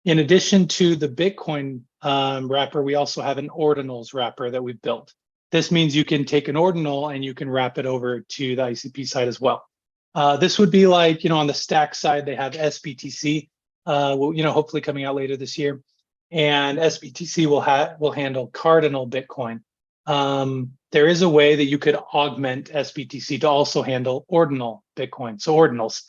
In addition to the Bitcoin wrapper, we also have an ordinals wrapper that we've built. This means you can take an ordinal and you can wrap it over to the ICP side as well. This would be like, on the stack side, they have SBTC, hopefully coming out later this year, and SBTC will handle cardinal Bitcoin. There is a way that you could augment SBTC to also handle ordinal Bitcoin, so ordinals.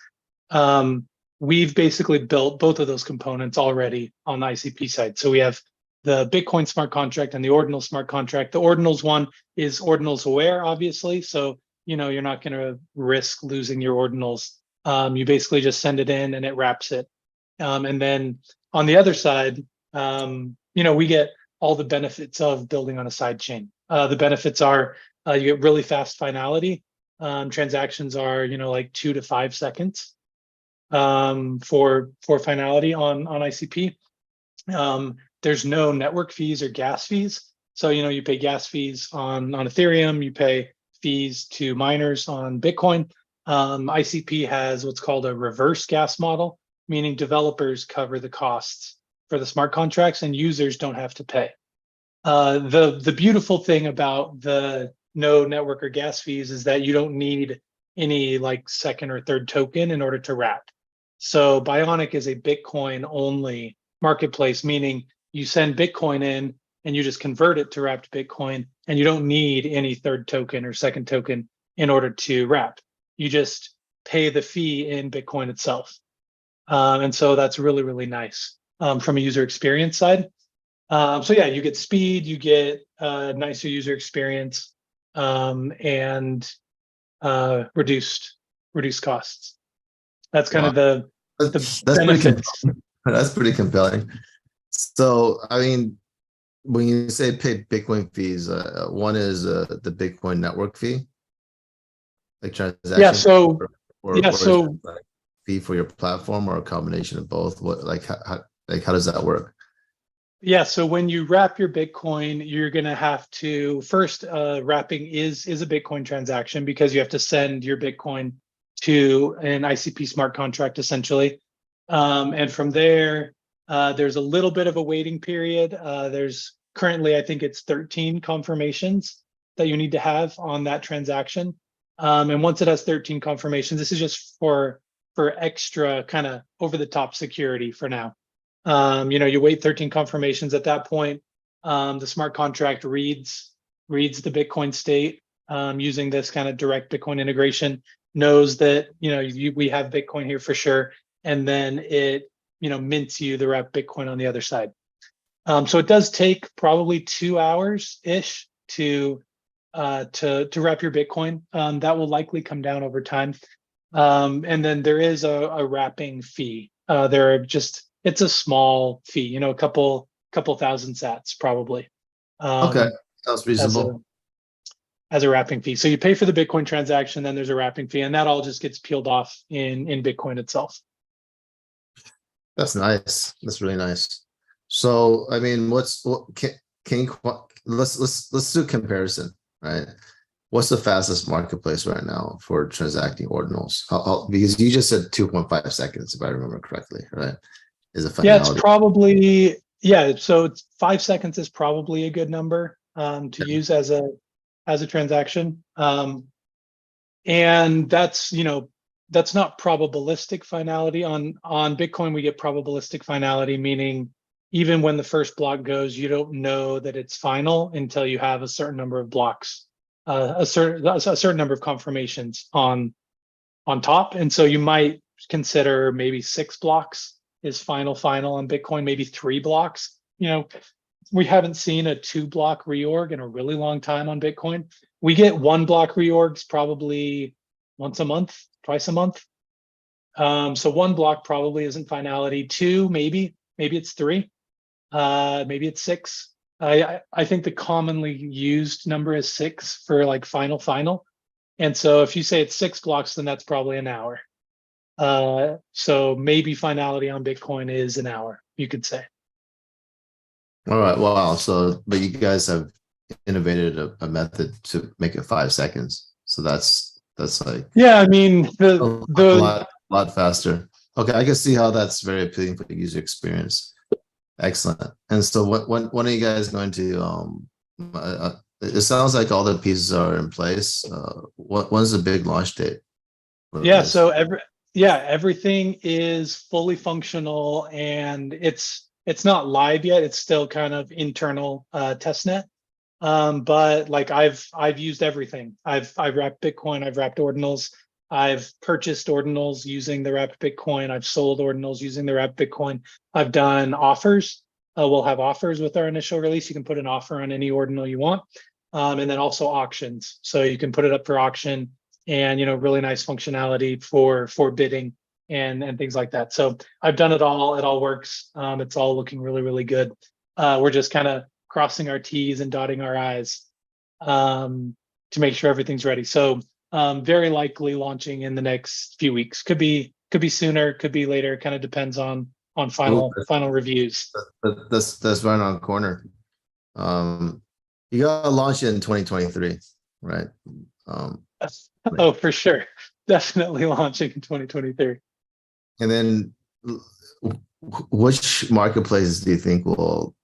We've basically built both of those components already on the ICP side. So we have the Bitcoin smart contract and the ordinal smart contract. The ordinals one is ordinals aware, obviously. So, you're not going to risk losing your ordinals. You basically just send it in and it wraps it. And then on the other side, we get all the benefits of building on a side chain. The benefits are you get really fast finality. Transactions are, like 2 to 5 seconds for finality on ICP. There's no network fees or gas fees. So, you pay gas fees on Ethereum, you pay fees to miners on Bitcoin. ICP has what's called a reverse gas model, meaning developers cover the costs for the smart contracts and users don't have to pay. The beautiful thing about the no network or gas fees is that you don't need any like second or third token in order to wrap. So Bionic is a Bitcoin only marketplace, meaning you send Bitcoin in and you just convert it to wrapped Bitcoin, and you don't need any third token or second token in order to wrap. You just pay the fee in Bitcoin itself. And so that's really, really nice from a user experience side. So yeah, you get speed, you get nicer user experience, and reduced costs. That's kind Wow, of the that's pretty benefits. that's pretty compelling. So, I mean, when you say pay Bitcoin fees, one is the Bitcoin network fee, like Yeah. transaction, So yeah. or is it So like fee for your platform or a combination of both? What like how does that work? yeah. So when you wrap your Bitcoin, you're gonna have to first wrapping is a Bitcoin transaction because you have to send your Bitcoin to an ICP smart contract essentially, and from there, there's a little bit of a waiting period. There's currently, I think it's 13 confirmations that you need to have on that transaction. And once it has 13 confirmations, this is just for extra kind of over the top security for now. You wait 13 confirmations. At that point, the smart contract reads the Bitcoin state using this kind of direct Bitcoin integration, knows that we have Bitcoin here for sure, and then it mints you the wrapped Bitcoin on the other side. So it does take probably 2 hours ish to wrap your Bitcoin. That will likely come down over time. And then there is a wrapping fee. There are just it's a small fee, a couple thousand sats probably, Okay, um, sounds as a reasonable. wrapping fee. So you pay for the Bitcoin transaction, then there's a wrapping fee, and that all just gets peeled off in Bitcoin itself. That's nice. That's really nice. So, I mean, what can you, let's do a comparison, right? What's the fastest marketplace right now for transacting ordinals? Because you just said 2.5 seconds, if I remember correctly, right? Is a Yeah, it's finality. probably yeah. So it's 5 seconds is probably a good number to use as a transaction, and that's not probabilistic finality on Bitcoin. We get probabilistic finality, meaning even when the first block goes, you don't know that it's final until you have a certain number of blocks a certain number of confirmations on top. And so you might consider maybe 6 blocks is final on Bitcoin, maybe 3 blocks. We haven't seen a 2-block reorg in a really long time on Bitcoin. We get 1-block reorgs probably once a month, twice a month. So 1 block probably isn't finality. 2, maybe it's 3, maybe it's 6. I think the commonly used number is 6 for like final. And so if you say it's 6 blocks, then that's probably an hour. So maybe finality on Bitcoin is an hour, you could say. All right. Wow. So, but you guys have innovated a method to make it 5 seconds. So that's like, yeah. I mean, a lot faster. Okay, I can see how that's very appealing for the user experience. Excellent. And so, when are you guys going to? It sounds like all the pieces are in place. When's the big launch date? Yeah. So everything is fully functional, and it's not live yet. It's still kind of internal testnet. But like I've used everything. I've wrapped Bitcoin, I've wrapped ordinals, I've purchased ordinals using the wrapped Bitcoin, I've sold ordinals using the wrapped Bitcoin. I've done offers. We'll have offers with our initial release. You can put an offer on any ordinal you want. And then also auctions. So you can put it up for auction, and really nice functionality for bidding and things like that. So I've done it all. It all works. It's all looking really, really good. We're just kind of crossing our T's and dotting our I's to make sure everything's ready. So very likely launching in the next few weeks. Could be sooner, could be later. Kind of depends on final reviews. That's right on the corner. You gotta launch in 2023, right? Oh, for sure, definitely launching in 2023. And then, which marketplaces do you think will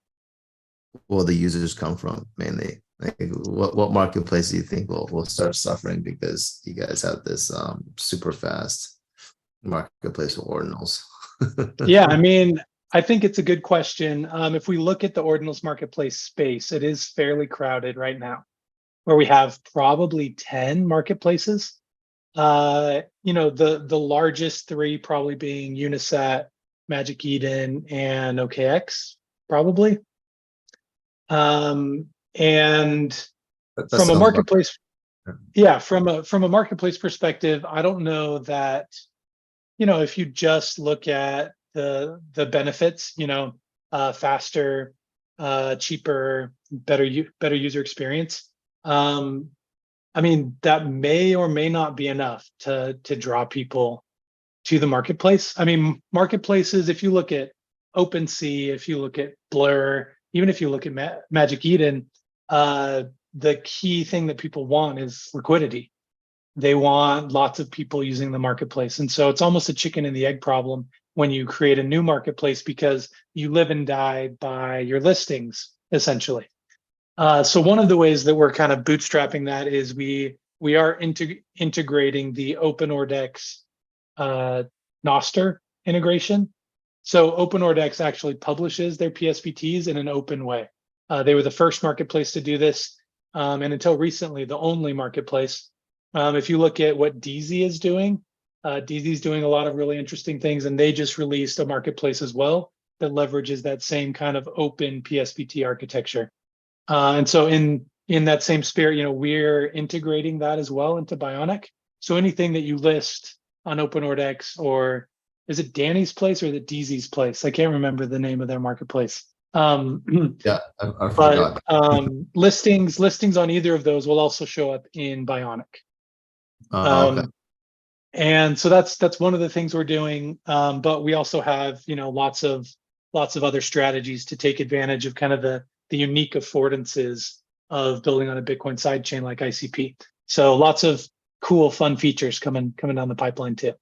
the users come from mainly? Like, what marketplace do you think will start suffering because you guys have this super fast marketplace for ordinals? Yeah, I mean, I think it's a good question. If we look at the ordinals marketplace space, it is fairly crowded right now, where we have probably 10 marketplaces. The largest 3 probably being Unisat, Magic Eden, and OKX, probably. And from a marketplace, from a marketplace perspective, I don't know that, if you just look at the benefits, faster, cheaper, better user experience. I mean, that may or may not be enough to draw people to the marketplace. I mean, marketplaces, if you look at OpenSea, if you look at Blur, even if you look at Magic Eden, the key thing that people want is liquidity. They want lots of people using the marketplace. And so it's almost a chicken and the egg problem when you create a new marketplace, because you live and die by your listings, essentially. So one of the ways that we're kind of bootstrapping that is we are integrating the OpenOrdex Noster integration. So OpenOrdex actually publishes their PSBTs in an open way. They were the first marketplace to do this, and until recently, the only marketplace. If you look at what DZ is doing, DZ is doing a lot of really interesting things, and they just released a marketplace as well that leverages that same kind of open PSBT architecture. And so in that same spirit, we're integrating that as well into Bionic. So anything that you list on OpenOrdex, or is it Danny's place or is it DZ's place? I can't remember the name of their marketplace. Yeah, I forgot. But listings on either of those will also show up in Bionic. Okay. And so that's one of the things we're doing. But we also have, lots of other strategies to take advantage of kind of the unique affordances of building on a Bitcoin sidechain like ICP. So lots of cool, fun features coming down the pipeline too.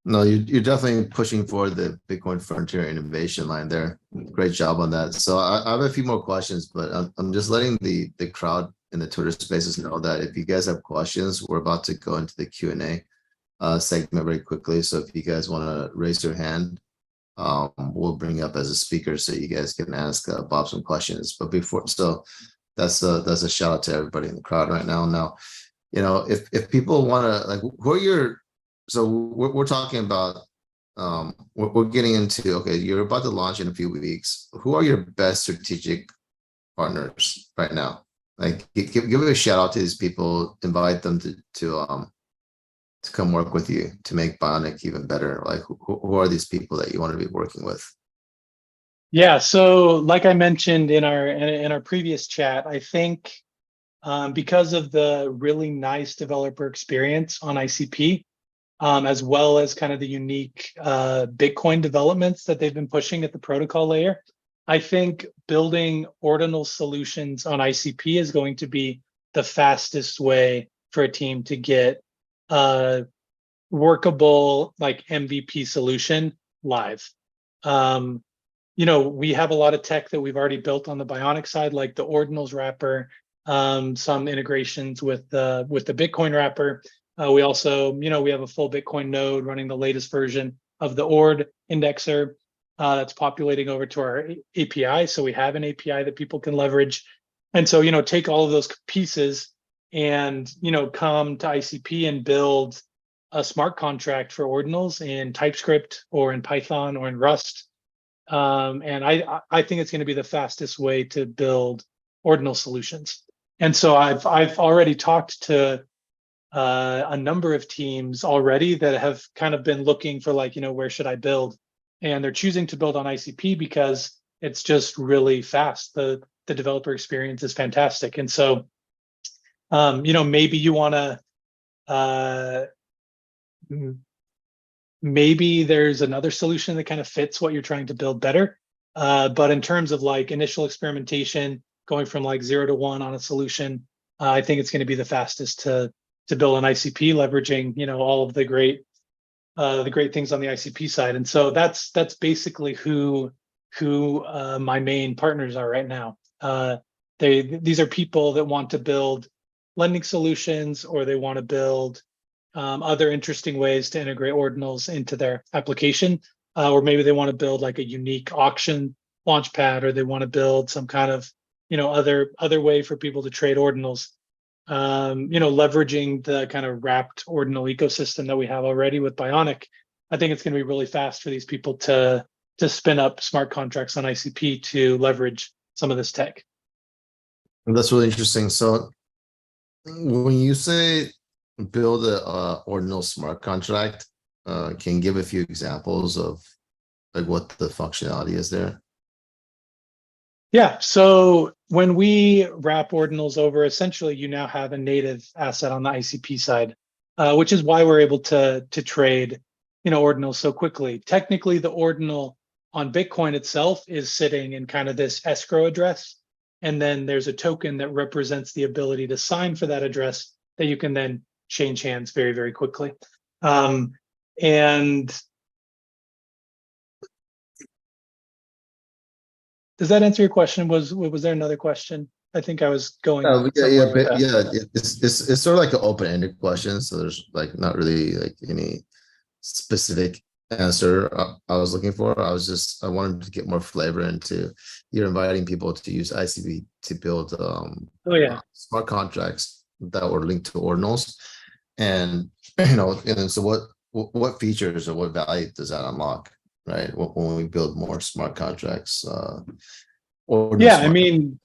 No, you're definitely pushing forward the Bitcoin frontier innovation line there. Great job on that. So I have a few more questions, but I'm just letting the crowd in the Twitter spaces know that if you guys have questions, we're about to go into the Q&A segment very quickly. So if you guys want to raise your hand, we'll bring you up as a speaker so you guys can ask Bob some questions. But that's a shout out to everybody in the crowd right now. Now, if people want to, like, who are your, so we're talking about, we're getting into, okay, you're about to launch in a few weeks. Who are your best strategic partners right now? Like, give a shout out to these people, invite them to come work with you to make Bionic even better. Like, who are these people that you want to be working with? Yeah, so like I mentioned in our previous chat, I think because of the really nice developer experience on ICP, as well as kind of the unique Bitcoin developments that they've been pushing at the protocol layer, I think building ordinal solutions on ICP is going to be the fastest way for a team to get a workable, like, MVP solution live. We have a lot of tech that we've already built on the Bionic side, like the ordinals wrapper, some integrations with the Bitcoin wrapper. We also, we have a full Bitcoin node running the latest version of the ORD indexer that's populating over to our API. So we have an API that people can leverage. And so, take all of those pieces and, come to ICP and build a smart contract for ordinals in TypeScript or in Python or in Rust. And I think it's going to be the fastest way to build ordinal solutions. And so I've already talked to a number of teams already that have kind of been looking for, like, where should I build? And they're choosing to build on ICP because it's just really fast. The developer experience is fantastic. And so, maybe you want to, maybe there's another solution that kind of fits what you're trying to build better. But in terms of, like, initial experimentation, going from like 0 to 1 on a solution, I think it's going to be the fastest to build an ICP, leveraging, all of the great things on the ICP side. And so that's basically who my main partners are right now. These are people that want to build lending solutions, or they want to build other interesting ways to integrate ordinals into their application, or maybe they want to build like a unique auction launchpad, or they want to build some kind of other way for people to trade ordinals. Leveraging the kind of wrapped ordinal ecosystem that we have already with Bionic. I think it's going to be really fast for these people to spin up smart contracts on ICP to leverage some of this tech. That's really interesting. So when you say build a ordinal smart contract, can you give a few examples of, like, what the functionality is there? Yeah, so when we wrap ordinals over, essentially you now have a native asset on the ICP side, which is why we're able to trade, ordinals so quickly. Technically, the ordinal on Bitcoin itself is sitting in kind of this escrow address, and then there's a token that represents the ability to sign for that address that you can then change hands very, very quickly. And does that answer your question? Was there another question? I think I was going somewhere with that. Yeah. It's sort of like an open-ended question, so there's, like, not really, like, any specific answer I was looking for. I wanted to get more flavor into, you're inviting people to use ICP to build smart contracts that were linked to ordinals, and and so what features or what value does that unlock, right, when we build more smart contracts? Imagine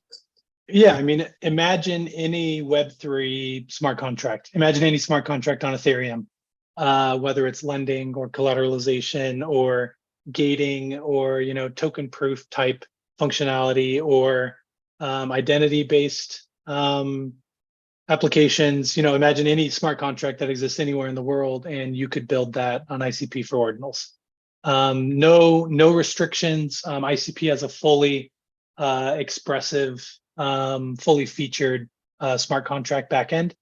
any Web3 smart contract. Imagine any smart contract on Ethereum, whether it's lending or collateralization or gating or token proof type functionality, or identity-based applications. Imagine any smart contract that exists anywhere in the world, and you could build that on ICP for ordinals. No restrictions. ICP has a fully expressive, fully featured smart contract backend.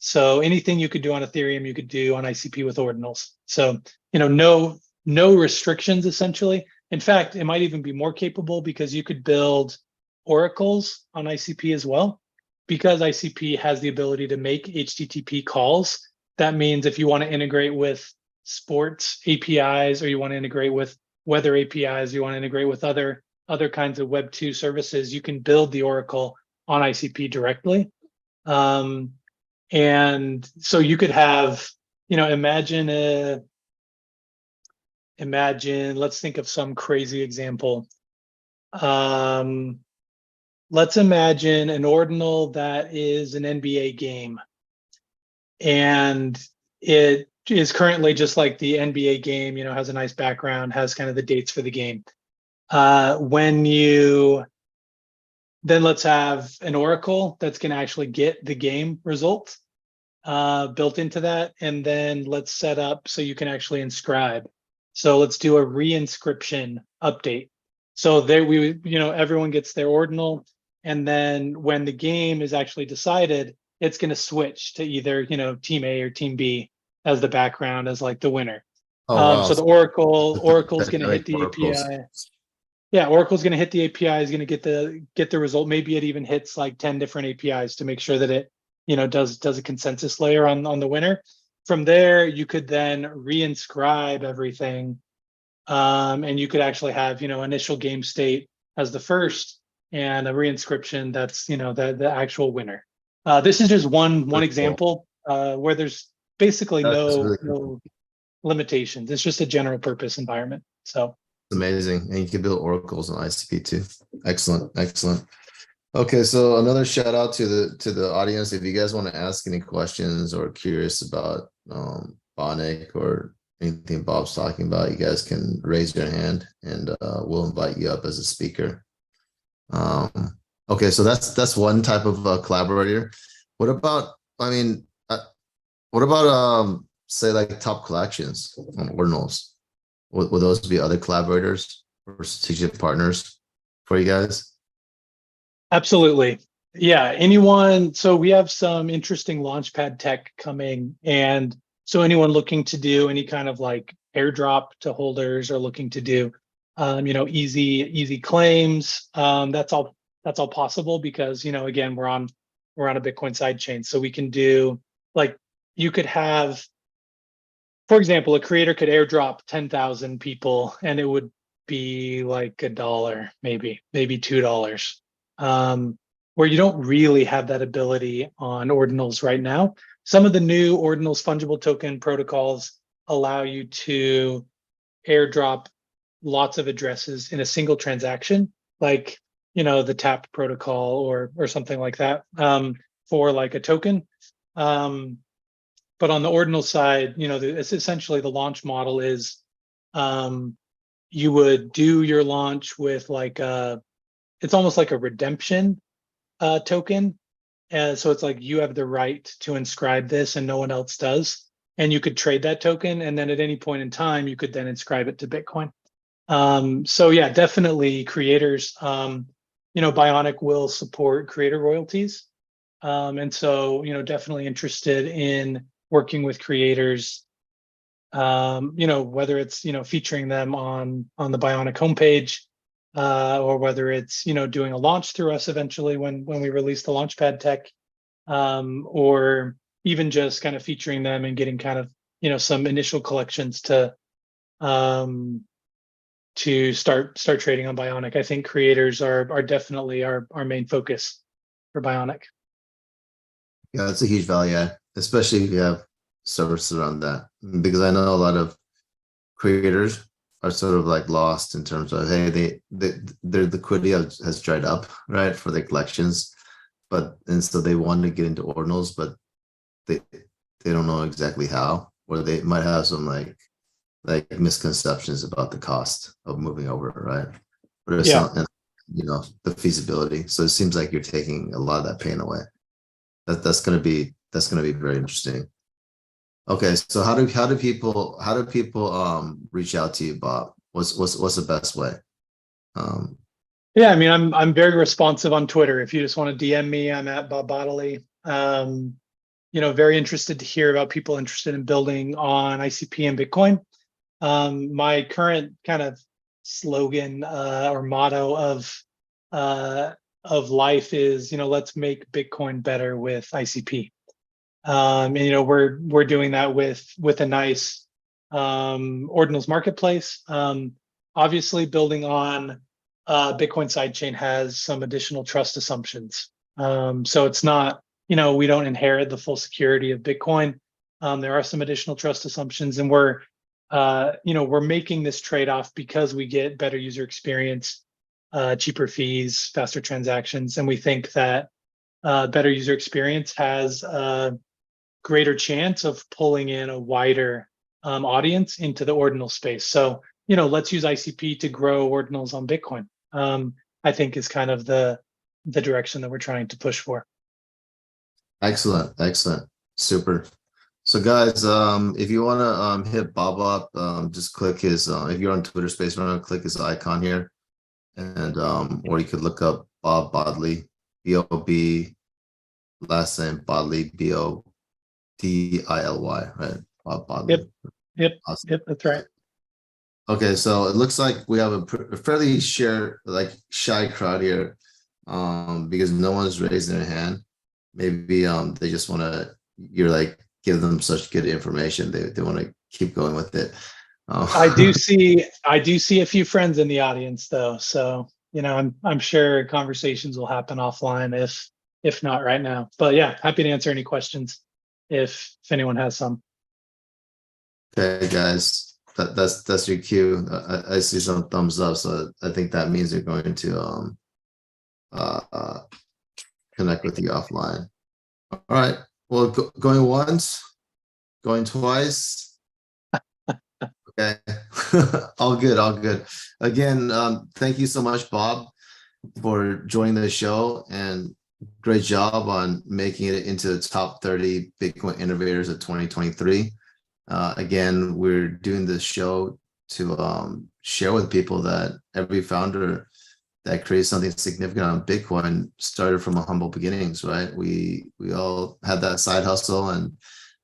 So anything you could do on Ethereum, you could do on ICP with ordinals. So, no restrictions, essentially. In fact, it might even be more capable, because you could build oracles on ICP as well. Because ICP has the ability to make HTTP calls, that means if you want to integrate with sports APIs, or you want to integrate with weather APIs, you want to integrate with other kinds of Web2 services, you can build the oracle on ICP directly. And so you could have, imagine, let's think of some crazy example. Let's imagine an ordinal that is an NBA game, and it is currently just like the NBA game, has a nice background, has kind of the dates for the game. When you then let's have an oracle that's going to actually get the game result built into that, and then let's set up so you can actually inscribe. So let's do a reinscription update. So there everyone gets their ordinal, and then when the game is actually decided, it's going to switch to either Team A or Team B as the background as like the winner. Oh, wow. So the oracle's going to hit the Oracles. API. Yeah, Oracle's going to hit the API, is going to get the result. Maybe it even hits like 10 different APIs to make sure that it does a consensus layer on the winner. From there, you could then reinscribe everything, and you could actually have initial game state as the first, and a reinscription that's the actual winner. This is just one example where there's basically no limitations. It's just a general purpose environment. So amazing, and you can build oracles on ICP too. Excellent. Okay, so another shout out to the audience. If you guys want to ask any questions or curious about Bionic or anything Bob's talking about, you guys can raise your hand, and we'll invite you up as a speaker. Okay, so that's one type of collaborator. What about, say like top collections on ordinals? Will those be other collaborators or strategic partners for you guys? Absolutely. Yeah, anyone. So we have some interesting launchpad tech coming. And so anyone looking to do any kind of like airdrop to holders, or looking to do, easy claims, that's all possible because, again, we're on a Bitcoin sidechain. So we can do, like, you could have, for example, a creator could airdrop 10,000 people, and it would be like $1, maybe $2. Where you don't really have that ability on ordinals right now. Some of the new ordinals fungible token protocols allow you to airdrop lots of addresses in a single transaction, like the TAP protocol or something like that, for like a token. But on the ordinal side, it's essentially the launch model is, you would do your launch with like it's almost like a redemption token. And so it's like you have the right to inscribe this and no one else does. And you could trade that token. And then at any point in time, you could then inscribe it to Bitcoin. So yeah, definitely creators, Bionic will support creator royalties. And so, definitely interested in working with creators, whether it's, featuring them on the Bionic homepage, or whether it's doing a launch through us eventually when we release the launchpad tech, or even just kind of featuring them and getting kind of some initial collections to start trading on Bionic. I think creators are definitely our main focus for Bionic. Yeah, that's a huge value add, especially if you have services around that, because I know a lot of creators are sort of like lost in terms of, hey, their liquidity has dried up, right, for their collections, and so they want to get into ordinals, but they don't know exactly how, or they might have some like misconceptions about the cost of moving over, right? But it's not, the feasibility. So it seems like you're taking a lot of that pain away. That's gonna be very interesting. Okay, so how do people reach out to you, Bob? What's the best way? Yeah, I mean, I'm very responsive on Twitter. If you just want to DM me, I'm at Bob Bodley. Very interested to hear about people interested in building on ICP and Bitcoin. My current kind of slogan or motto of life is, let's make Bitcoin better with ICP. And we're doing that with a nice ordinals marketplace. Obviously, building on Bitcoin sidechain has some additional trust assumptions. So it's not, we don't inherit the full security of Bitcoin. There are some additional trust assumptions, and we're making this trade-off because we get better user experience, cheaper fees, faster transactions, and we think that better user experience has a greater chance of pulling in a wider audience into the ordinal space. So, let's use ICP to grow ordinals on Bitcoin. I think is kind of the direction that we're trying to push for. Excellent, excellent, super. So guys, if you want to hit Bob up, just click his. If you're on Twitter Space, click his icon here, and or you could look up Bob Bodley, B-O-B, last name Bodley, B-O-D-I-L-Y, right? Bob Bodley. Yep, Awesome. yep, that's right. Okay, so it looks like we have a fairly shy crowd here, because no one's raising their hand. Maybe they just want to. You're like give them such good information. They want to keep going with it. I do see a few friends in the audience though, so I'm sure conversations will happen offline if not right now. But yeah, happy to answer any questions if anyone has some. Okay, guys. That's your cue. I see some thumbs up, so I think that means they're going to connect with you offline. All right. Well, going once, going twice. Okay. All good, all good. Again, thank you so much, Bob, for joining the show, and great job on making it into the top 30 Bitcoin innovators of 2023. Again, we're doing this show to share with people that every founder that creates something significant on Bitcoin started from a humble beginnings, right? We all had that side hustle and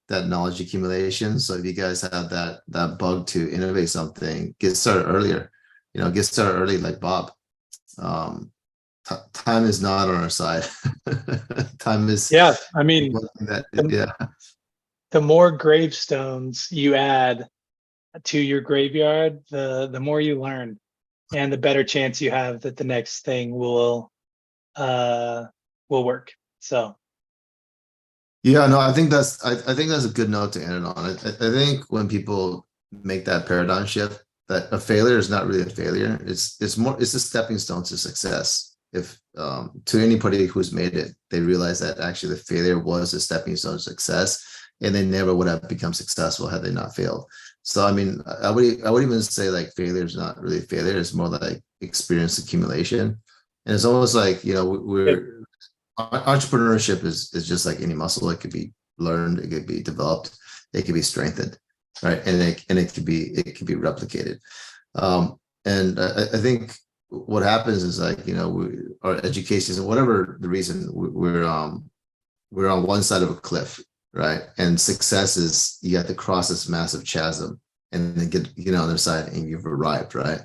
that knowledge accumulation. So if you guys have that bug to innovate something, get started earlier. Get started early like Bob. Time is not on our side. Time is. Yeah, I mean, the more gravestones you add to your graveyard, the more you learn, and the better chance you have that the next thing will work. So. Yeah, no, I think that's a good note to end it on. I think when people make that paradigm shift, that a failure is not really a failure. It's a stepping stone to success. If to anybody who's made it, they realize that actually the failure was a stepping stone to success, and they never would have become successful had they not failed. So I mean, I would even say like failure is not really failure. It's more like experience accumulation, and it's almost like entrepreneurship is just like any muscle. It could be learned, it could be developed, it could be strengthened, right? And it could be replicated. And I think what happens is like our education, and whatever the reason, we're on one side of a cliff, right? And success is you have to cross this massive chasm and then get on the other side and you've arrived, right?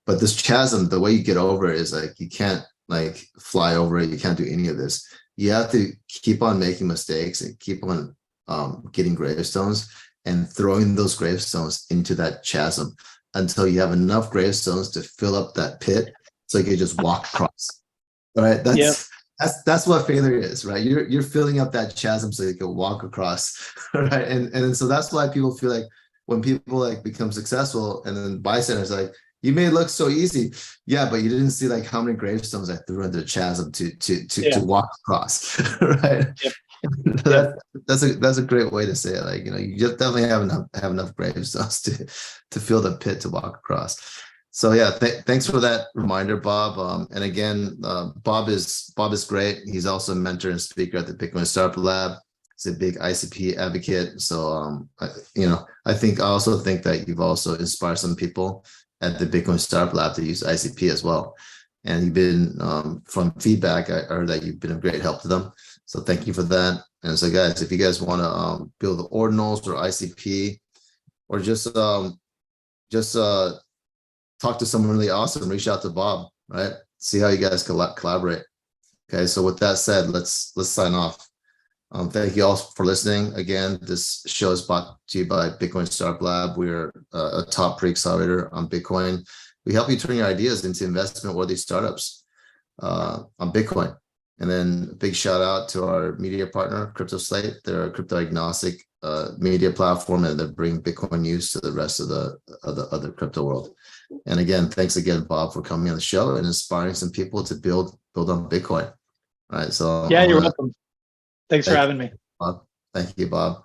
But this chasm, the way you get over it is like you can't like fly over it. You can't do any of this. You have to keep on making mistakes and keep on getting gravestones and throwing those gravestones into that chasm until you have enough gravestones to fill up that pit so you can just walk across. All right. That's what failure is, right? You're filling up that chasm so you can walk across. Right. And so that's why people feel like when people like become successful and then bystanders like, you may look so easy. Yeah, but you didn't see like how many gravestones I threw into the chasm to walk across. Right. Yep. That's a great way to say it. Like, you just definitely have enough gravestones to fill the pit to walk across. So yeah, thanks for that reminder, Bob. And again, Bob is great. He's also a mentor and speaker at the Bitcoin Startup Lab. He's a big ICP advocate. So I also think that you've also inspired some people at the Bitcoin Startup Lab to use ICP as well. And you've been, from feedback, I heard that you've been a great help to them. So thank you for that. And so guys, if you guys want to build ordinals or ICP, or just talk to someone really awesome, reach out to Bob, right? See how you guys collaborate. Okay, so with that said, let's sign off. Thank you all for listening. Again, this show is brought to you by Bitcoin Startup Lab. We're a top pre-accelerator on Bitcoin. We help you turn your ideas into investment-worthy startups on Bitcoin. And then a big shout out to our media partner, Crypto Slate. They're a crypto agnostic media platform, and they bring Bitcoin news to the rest of the other crypto world. And again, thanks again, Bob, for coming on the show and inspiring some people to build on Bitcoin. All right. So Yeah, you're welcome. Thanks for having me. Bob. Thank you, Bob.